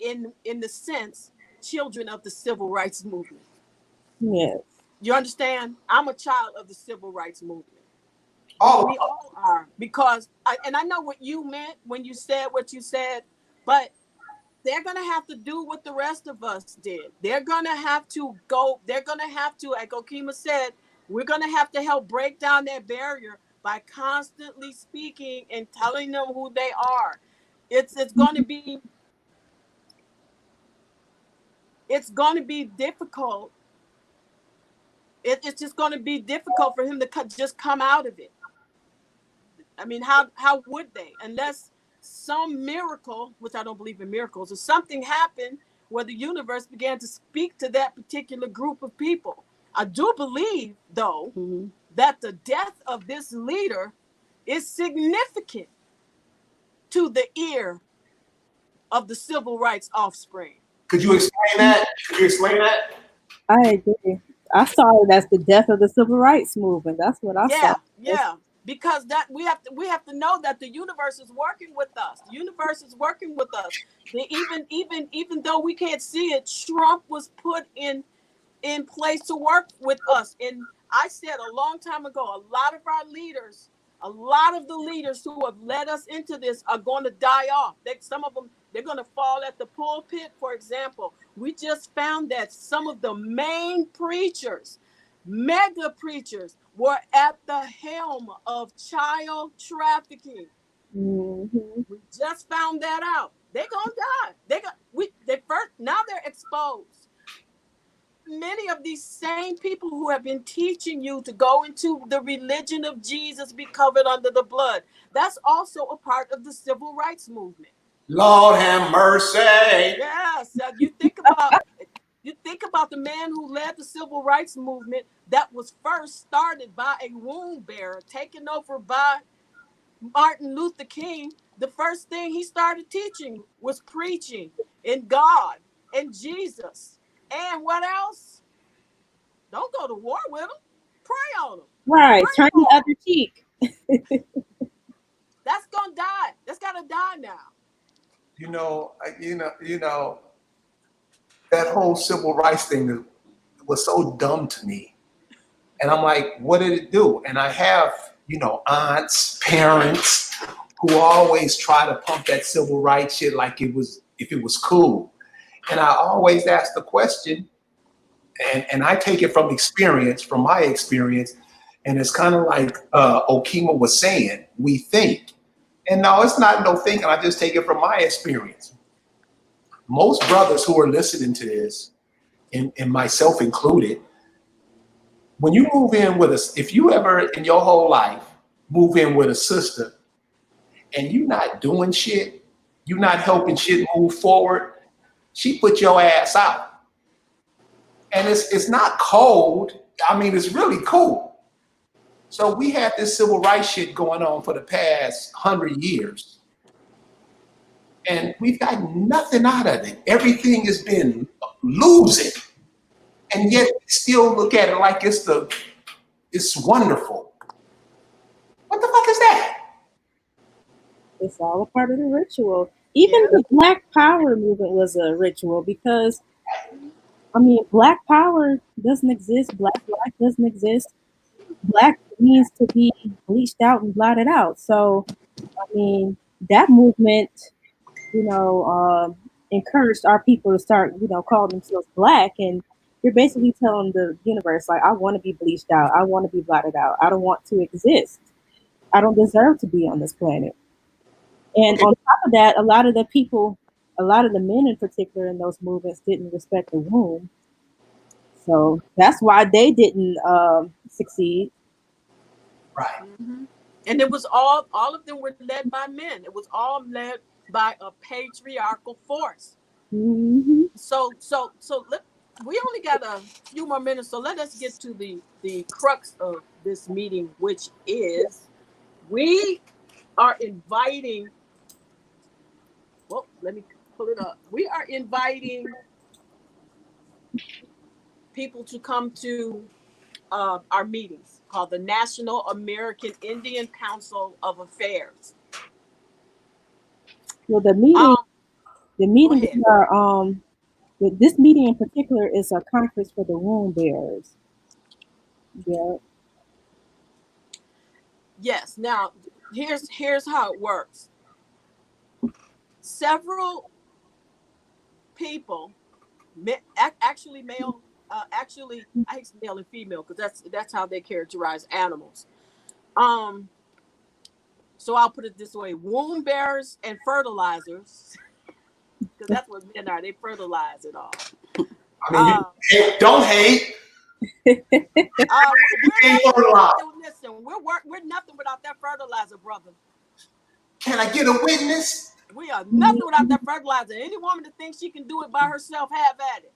in the sense children of the civil rights movement. Yes. You understand? I'm a child of the civil rights movement. All We all are, because and I know what you meant when you said what you said, but they're going to have to do what the rest of us did. They're going to have to go. They're going to have to, like Oklahumma said, we're going to have to help break down that barrier by constantly speaking and telling them who they are. It's going to be difficult. It's just going to be difficult for him to just come out of it. I mean, how would they? Unless some miracle, which I don't believe in miracles, or something happened where the universe began to speak to that particular group of people. I do believe, though, that the death of this leader is significant to the ear of the civil rights offspring. Could you explain that? Could you explain that? I agree. I saw it as the death of the civil rights movement. That's what I saw. Yeah. Because that we have to know that the universe is working with us. The universe is working with us. Even though we can't see it, Trump was put in place to work with us. And I said a long time ago, a lot of the leaders who have led us into this are going to die off. Some of them, they're going to fall at the pulpit. For example, we just found that some of the main preachers, mega preachers, were at the helm of child trafficking. Mm-hmm. We just found that out. They're gonna die. Now they're exposed. Many of these same people who have been teaching you to go into the religion of Jesus, be covered under the blood, that's also a part of the civil rights movement. Lord have mercy. Yes, you think about the man who led the civil rights movement that was first started by a wound bearer, taken over by Martin Luther King. The first thing he started teaching was preaching in God and Jesus. And what else? Don't go to war with them. Pray on them. Right. Pray Turn the on other cheek. That's gonna die. That's gotta die now. You know, that whole civil rights thing was so dumb to me. And I'm like, what did it do? And I have, aunts, parents who always try to pump that civil rights shit like if it was cool. And I always ask the question, and I take it from my experience, and it's kind of like Oklahumma was saying, we think. And no, it's not no thinking. I just take it from my experience. Most brothers who are listening to this, and myself included, when you move in with if you ever in your whole life move in with a sister and you're not doing shit, you're not helping shit move forward, she put your ass out. And it's not cold. I mean, it's really cool. So we had this civil rights shit going on for the past 100 years. And we've got nothing out of it. Everything has been losing. And yet we still look at it like it's wonderful. What the fuck is that? It's all a part of the ritual. Even the Black Power movement was a ritual because, I mean, Black Power doesn't exist. Black life doesn't exist. Black means to be bleached out and blotted out. So, I mean, that movement, encouraged our people to start, calling themselves Black. And you're basically telling the universe, like, I want to be bleached out. I want to be blotted out. I don't want to exist. I don't deserve to be on this planet. And on top of that, a lot of the men in particular in those movements didn't respect the womb. So that's why they didn't succeed. Right. Mm-hmm. And it was all of them were led by men. It was all led by a patriarchal force. Mm-hmm. So we only got a few more minutes, so let us get to the crux of this meeting, which is we are inviting. Well, let me pull it up. We are inviting people to come to our meetings. called the National American Indian Council of Affairs. Well, the Um, meetings ahead. are this meeting in particular is a conference for the wound bearers. Yeah. Yes. Now, here's how it works. Several people, actually male, actually I hate male and female because that's how they characterize animals. Um, so I'll put it this way: womb bearers and fertilizers, because that's what men are. They fertilize it all. I mean, don't hate. Listen, we're nothing without that fertilizer, brother. Can I get a witness? We are nothing without that fertilizer. Any woman that thinks she can do it by herself, have at it.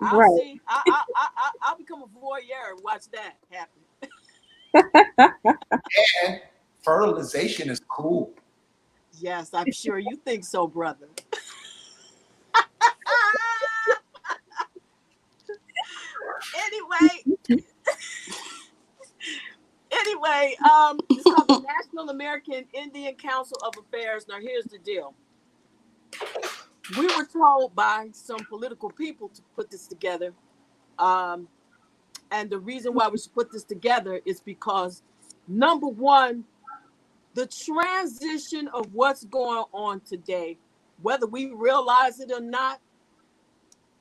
I'll Right. see. I'll become a voyeur and watch that happen. And fertilization is cool. Yes, I'm sure you think so, brother. Anyway, it's called the National American Indian Council of Affairs. Now, here's the deal. We were told by some political people to put this together. And the reason why we should put this together is because, number one, the transition of what's going on today, whether we realize it or not,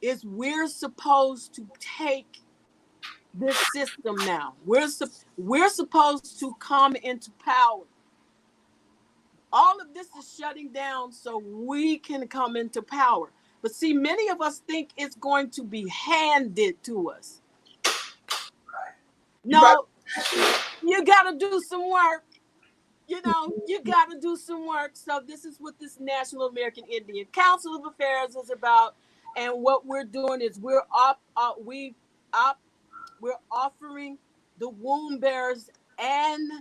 is we're supposed to take this system now. We're supposed to come into power. All of this is shutting down so we can come into power. But see, many of us think it's going to be handed to us. No, you got to do some work. You got to do some work. So this is what this National American Indian Council of Affairs is about. And what we're doing is we're offering the womb bearers and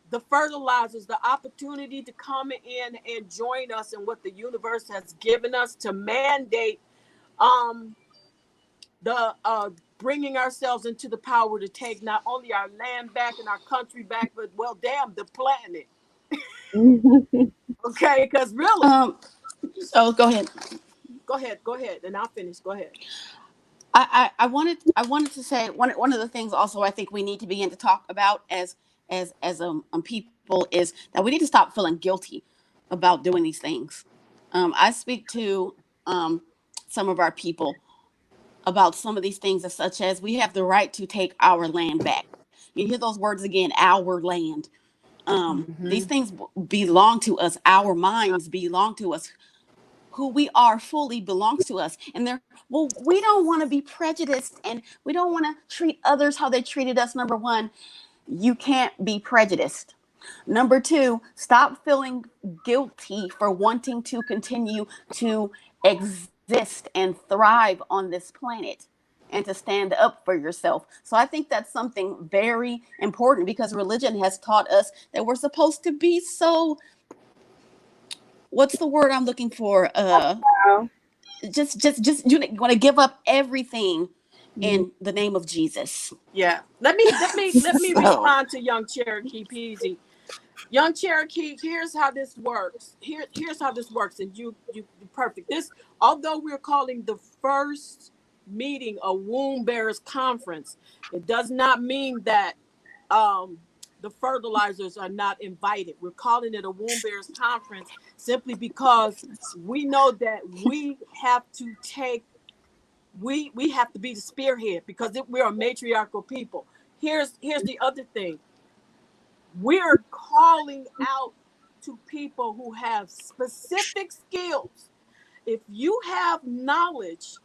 the fertilizers the opportunity to come in and join us in what the universe has given us to mandate the bringing ourselves into the power to take not only our land back and our country back, but well, damn, the planet. Okay, because really, oh, go ahead. Go ahead, and I'll finish. Go ahead. I wanted to say one of the things also I think we need to begin to talk about as people is that we need to stop feeling guilty about doing these things. I speak to some of our people about some of these things, as such as we have the right to take our land back. You hear those words again, our land. These things belong to us. Our minds belong to us. Who we are fully belongs to us. And we don't want to be prejudiced and we don't want to treat others how they treated us. Number one, you can't be prejudiced. Number two, stop feeling guilty for wanting to continue to exist and thrive on this planet and to stand up for yourself. So I think that's something very important because religion has taught us that we're supposed to be so, what's the word I'm looking for? Just you want to give up everything in the name of Jesus. Yeah. Let me respond to Young Cherokee Peasy. Young Cherokee, here's how this works. Here's how this works, and you perfect. This, although we're calling the first meeting a womb bearers conference, it does not mean that the fertilizers are not invited. We're calling it a womb bearers conference simply because we know that we have to take, we have to be the spearhead because we're a matriarchal people. Here's the other thing. We're calling out to people who have specific skills. If you have knowledge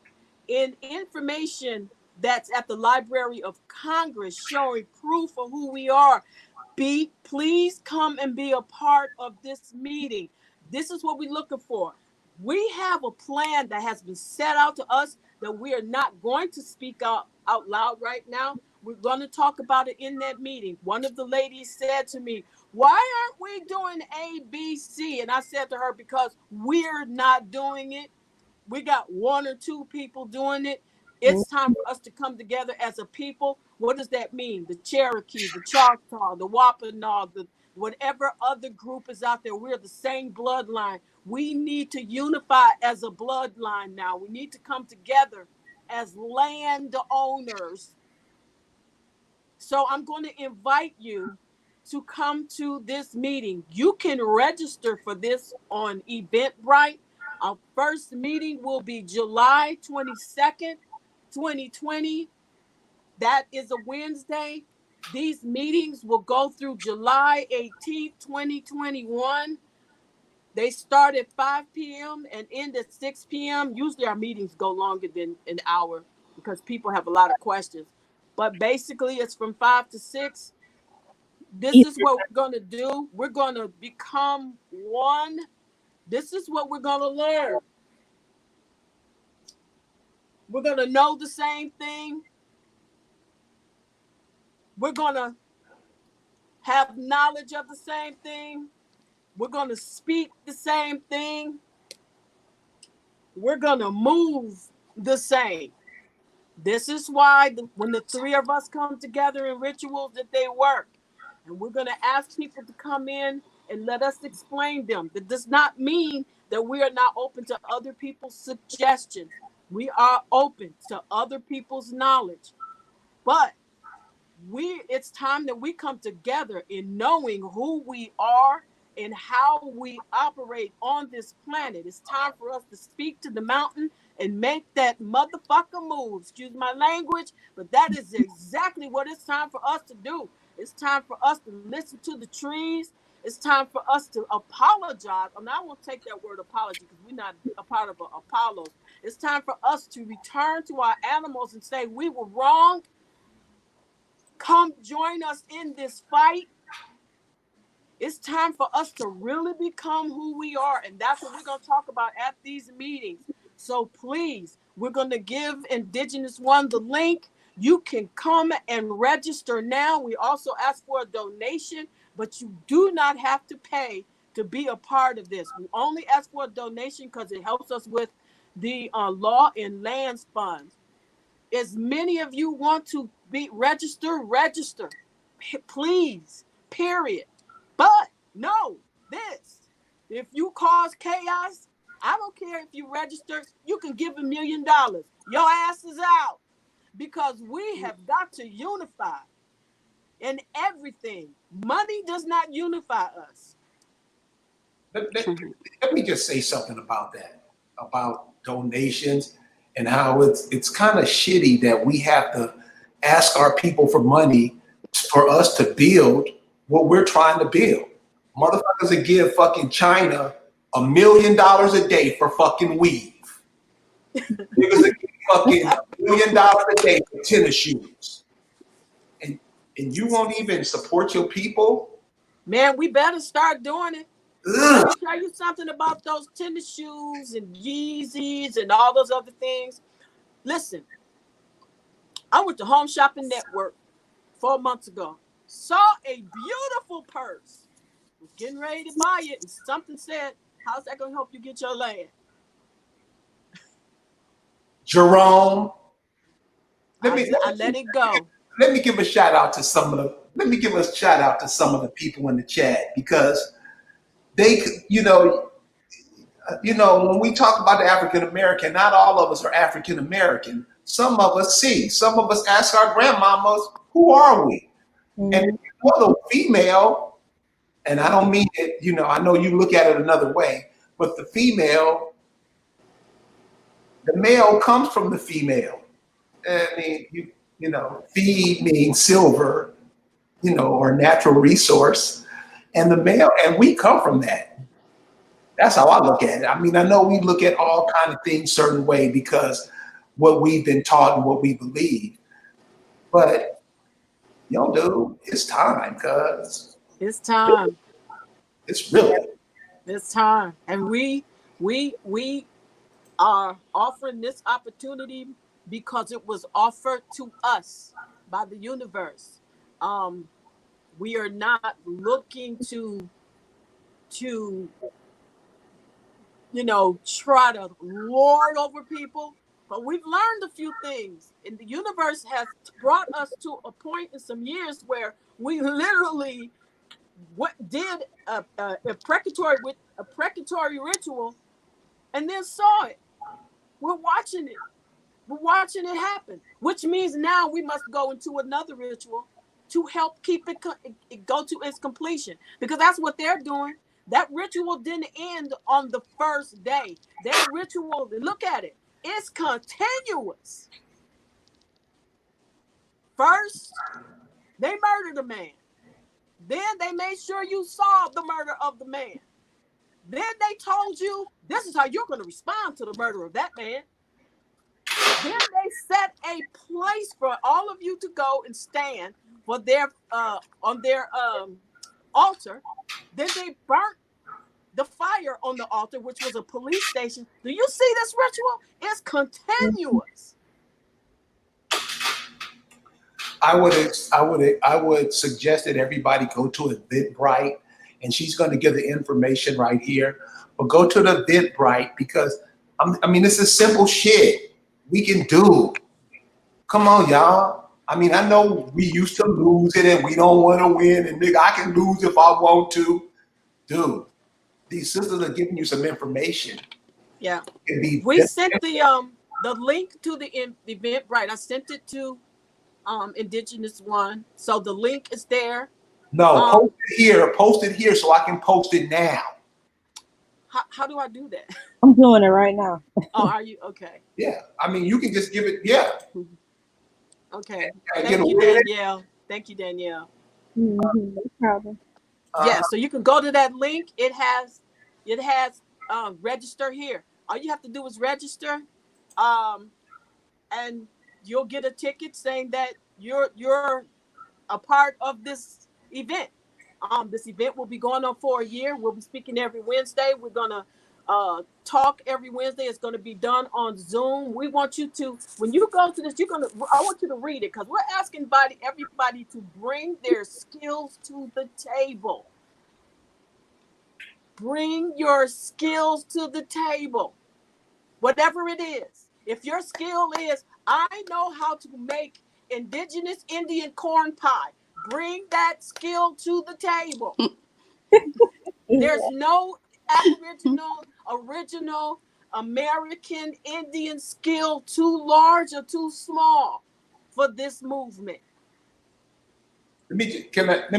and information that's at the Library of Congress showing proof of who we are, please come and be a part of this meeting. This is what we're looking for. We have a plan that has been set out to us that we are not going to speak out loud right now. We're going to talk about it in that meeting. One of the ladies said to me, why aren't we doing A, B, C? And I said to her, because we're not doing it. We got one or two people doing it. It's time for us to come together as a people. What does that mean? The Cherokee, the Choctaw, the Wampanoag, the whatever other group is out there, we're the same bloodline. We need to unify as a bloodline now. We need to come together as landowners. So I'm going to invite you to come to this meeting. You can register for this on Eventbrite. Our first meeting will be July 22nd, 2020. That is a Wednesday. These meetings will go through July 18th, 2021. They start at 5 p.m. and end at 6 p.m. Usually our meetings go longer than an hour because people have a lot of questions. But basically, it's from 5 to 6. This is what we're going to do. We're going to become one. This is what we're going to learn. We're going to know the same thing. We're going to have knowledge of the same thing. We're going to speak the same thing. We're going to move the same. This is why when the three of us come together in rituals, that they work. And we're going to ask people to come in and let us explain them. That does not mean that we are not open to other people's suggestions. We are open to other people's knowledge. But it's time that we come together in knowing who we are and how we operate on this planet. It's time for us to speak to the mountain and make that motherfucker move. Excuse my language, but that is exactly what it's time for us to do. It's time for us to listen to the trees. It's time for us to apologize. I mean, I won't take that word apology because we're not a part of Apollos. It's time for us to return to our animals and say we were wrong. Come join us in this fight. It's time for us to really become who we are. And that's what we're going to talk about at these meetings. So please, we're going to give Indigenous One the link. You can come and register now. We also ask for a donation, but you do not have to pay to be a part of this. We only ask for a donation because it helps us with the law and lands funds. As many of you want to be register, please, period. But know this, if you cause chaos, I don't care if you register, you can give $1 million. Your ass is out because we have got to unify in everything. Money does not unify us. Let me just say something about that, about donations and how it's kind of shitty that we have to ask our people for money for us to build what we're trying to build. Motherfuckers that give fucking China $1 million a day for fucking weave. Niggas that give fucking $1 million a day for tennis shoes. And you won't even support your people? Man, we better start doing it. Let me tell you something about those tennis shoes and Yeezys and all those other things. Listen, I went to Home Shopping Network 4 months ago. Saw a beautiful purse. Was getting ready to buy it, and something said, "How's that gonna help you get your land?" Jerome, I let it go. Let me give a shout out to some of the people in the chat because they, when we talk about the African American, not all of us are African American. Some of us some of us ask our grandmamas, who are we? Mm-hmm. And if you're a female, and I don't mean it, I know you look at it another way, but the male comes from the female. I mean, fee means silver, or natural resource, and the male, and we come from that. That's how I look at it. I mean, I know we look at all kind of things certain way because what we've been taught and what we believe, but dude, it's time, cuz. It's time. It's really. It's time, and we are offering this opportunity because it was offered to us by the universe. We are not looking to try to lord over people. But we've learned a few things, and the universe has brought us to a point in some years where we literally did a precatory ritual, and then saw it. We're watching it. We're watching it happen, which means now we must go into another ritual to help keep it go to its completion, because that's what they're doing. That ritual didn't end on the first day. Their ritual, look at it, it's continuous. First, they murdered a man. Then they made sure you saw the murder of the man. Then they told you this is how you're going to respond to the murder of that man. Then they set a place for all of you to go and stand for their on their altar. Then they burnt the fire on the altar, which was a police station. Do you see this ritual? It's continuous. I would suggest that everybody go to Eventbrite, and she's going to give the information right here. But go to the Eventbrite, because I mean, this is simple shit we can do. Come on, y'all. I mean, I know we used to lose it and we don't want to win, and nigga, I can lose if I want to. Dude, these sisters are giving you some information. Yeah. We sent the link to the Eventbrite. I sent it to Indigenous One. So the link is there. No, post it here so I can post it now. How do I do that? I'm doing it right now. Oh, are you? Okay. Yeah. I mean, you can just give it, yeah. Okay. Thank you, Danielle. Thank you, Danielle. Mm-hmm. No problem. Yeah, so you can go to that link. It has register here. All you have to do is register, and you'll get a ticket saying that you're a part of this event. This event will be going on for a year. We'll be speaking every Wednesday. We're gonna talk every Wednesday. It's gonna be done on Zoom. We want you to, when you go to this, I want you to read it, because we're asking everybody to bring their skills to the table. Bring your skills to the table, whatever it is. If your skill is, I know how to make indigenous Indian corn pie, bring that skill to the table. There's no original American Indian skill too large or too small for this movement. Let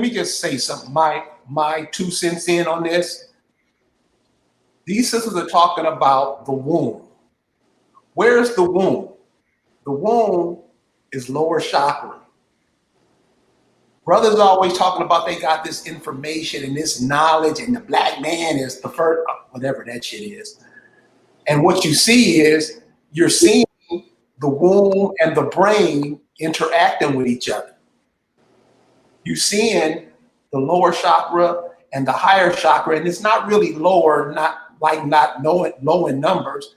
me just say something. My 2 cents in on this. These sisters are talking about the womb. Where's the womb? The womb is lower chakra. Brothers are always talking about they got this information and this knowledge, and the black man is the first, whatever that shit is. And what you see is you're seeing the womb and the brain interacting with each other. You're seeing the lower chakra and the higher chakra, and it's not really lower, not knowing low in numbers.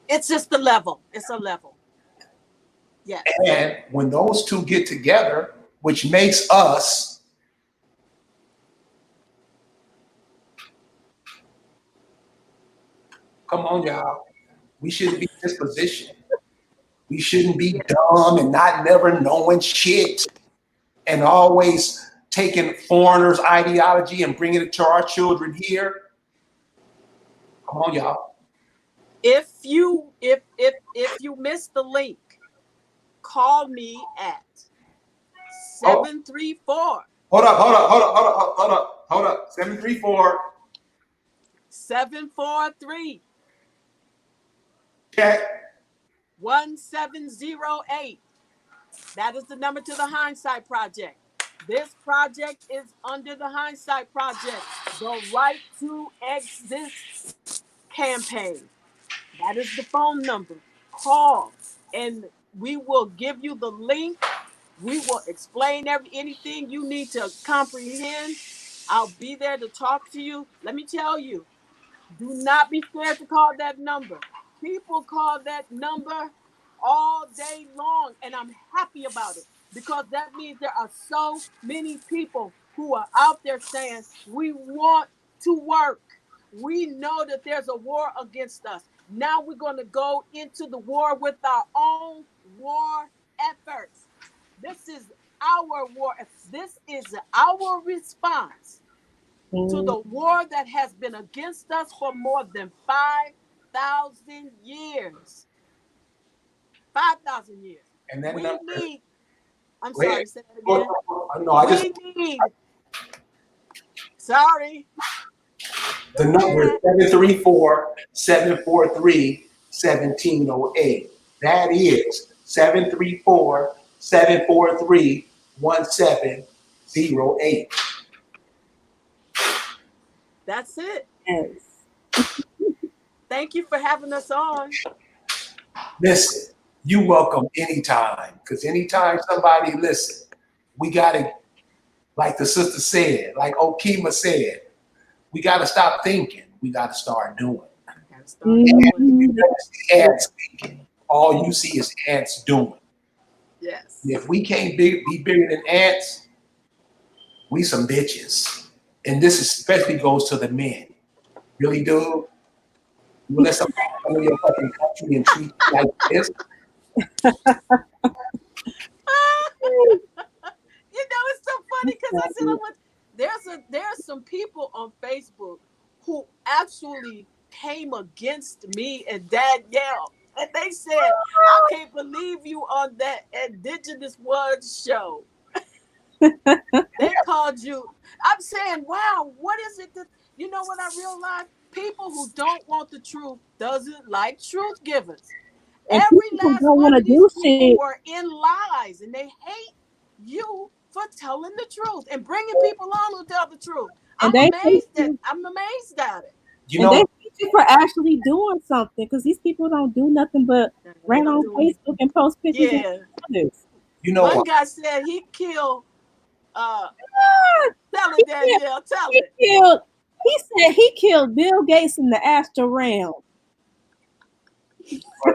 It's just a level. It's a level. Yeah. And when those two get together, which makes us, come on, y'all, we shouldn't be in this position. We shouldn't be dumb and never knowing shit and always taking foreigners' ideology and bringing it to our children here. Come on, y'all. If you missed the link, call me at 734. Hold up. 734. 743. Check. 1708. That is the number to the Hindsight Project. This project is under the Hindsight Project, the Right to Exist campaign. That is the phone number. Call, and we will give you the link. We will explain anything you need to comprehend. I'll be there to talk to you. Let me tell you, do not be scared to call that number. People call that number all day long, and I'm happy about it, because that means there are so many people who are out there saying, we want to work. We know that there's a war against us. Now we're going to go into the war with our own war efforts. This is our war. This is our response to the war that has been against us for more than 5,000 years. 5,000 years. And then we need, I'm Wait. sorry, say that again. No, we need, sorry. The number is 734-743-1708. That is 734-743-1708. That's it. Yes. Thank you for having us on. Listen, you welcome anytime, because anytime somebody listen, we got to, like the sister said, like Oklahumma said, we got to stop thinking. We got to start doing. Ants thinking. All you see is ants doing. Yes. And if we can't be bigger than ants, we some bitches. And this especially goes to the men. Really, dude? You let somebody come in your fucking country and treat you like this? It's so funny because I said there's some people on Facebook who actually came against me and Danielle, and they said, "I can't believe you on that Indigenous Words show." They called you. I'm saying, wow, what is it that you know what I realized? People who don't want the truth doesn't like truth givers. And Every people last don't one wanna of these do people shit. were in lies, and they hate you for telling the truth and bringing people on who tell the truth. And I'm they amazed at it. You and know, they hate you for actually doing something, because these people don't do nothing but They rant don't on do Facebook and post pictures of Yeah. others. you know One what? guy said he killed tell He it, Danielle, tell it. He said he killed Bill Gates in the astral realm. I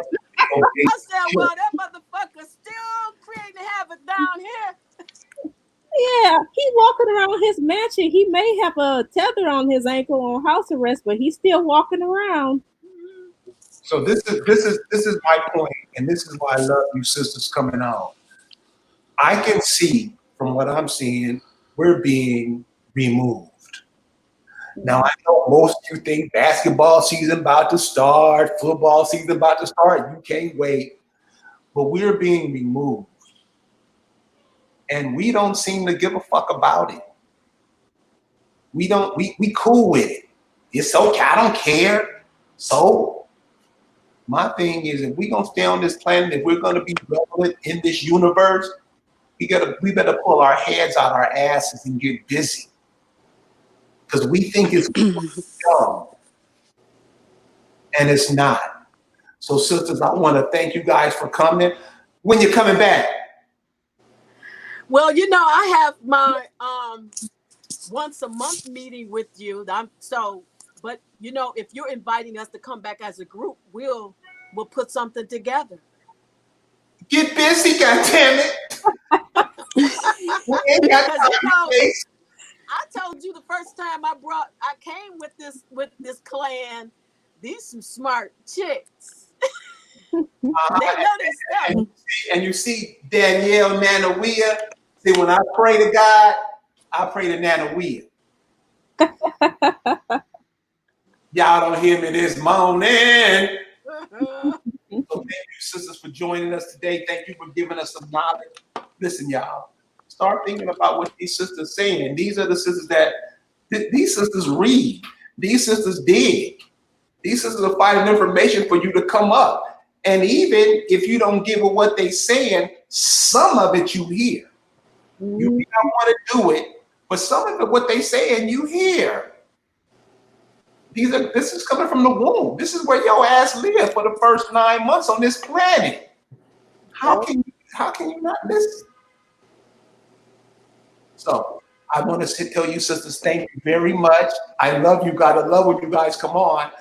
said, well, that motherfucker still creating havoc down here. Yeah, he walking around his mansion. He may have a tether on his ankle on house arrest, but he's still walking around. So this is my point, and this is why I love you sisters coming out. I can see from what I'm seeing, we're being removed. Now I know most of you think basketball season about to start, football season about to start. You can't wait, but we're being removed, and we don't seem to give a fuck about it. We don't. We cool with it. It's okay. I don't care. So my thing is, if we're gonna stay on this planet, if we're gonna be relevant in this universe, we better pull our heads out our asses and get busy. Because we think it's dumb. And it's not. So sisters, I want to thank you guys for coming. When you're coming back? Well, I have my once a month meeting with you. But if you're inviting us to come back as a group, we'll put something together. Get busy, goddammit. I told you the first time I came with this clan, these some smart chicks. They know their stuff. And you see Danielle Nanawea. See, when I pray to God, I pray to Nanawea. Y'all don't hear me this morning. So thank you, sisters, for joining us today. Thank you for giving us some knowledge. Listen, y'all, start thinking about what these sisters saying. These are the sisters that these sisters read. These sisters dig. These sisters are finding information for you to come up. And even if you don't give with what they saying, some of it you hear. You may not want to do it, but some of it, what they saying, you hear. This is coming from the womb. This is where your ass lived for the first 9 months on this planet. How can you not listen? So I want to tell you, sisters, thank you very much. I love you. Gotta love when you guys come on.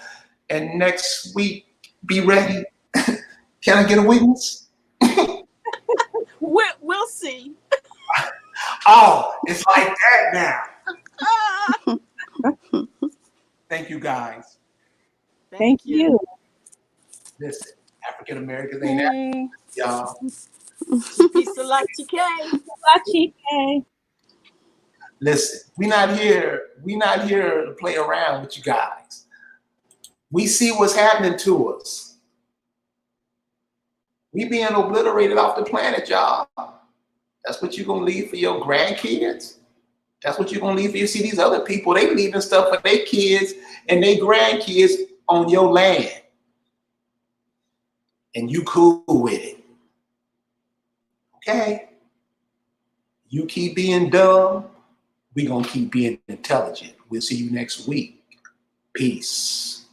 And next week, be ready. Can I get a witness? We'll see. Oh, it's like that now. Thank you. Thank you, guys. Thank you. Listen, African Americans ain't that, y'all. Peace a lot, K. Chike. Listen, we not here to play around with you guys. We see what's happening to us. We being obliterated off the planet, y'all. That's what you're gonna leave for your grandkids. That's what you're gonna leave for. You see these other people, they leaving stuff for their kids and their grandkids on your land. And you cool with it. Okay? You keep being dumb, we gonna keep being intelligent. We'll see you next week. Peace.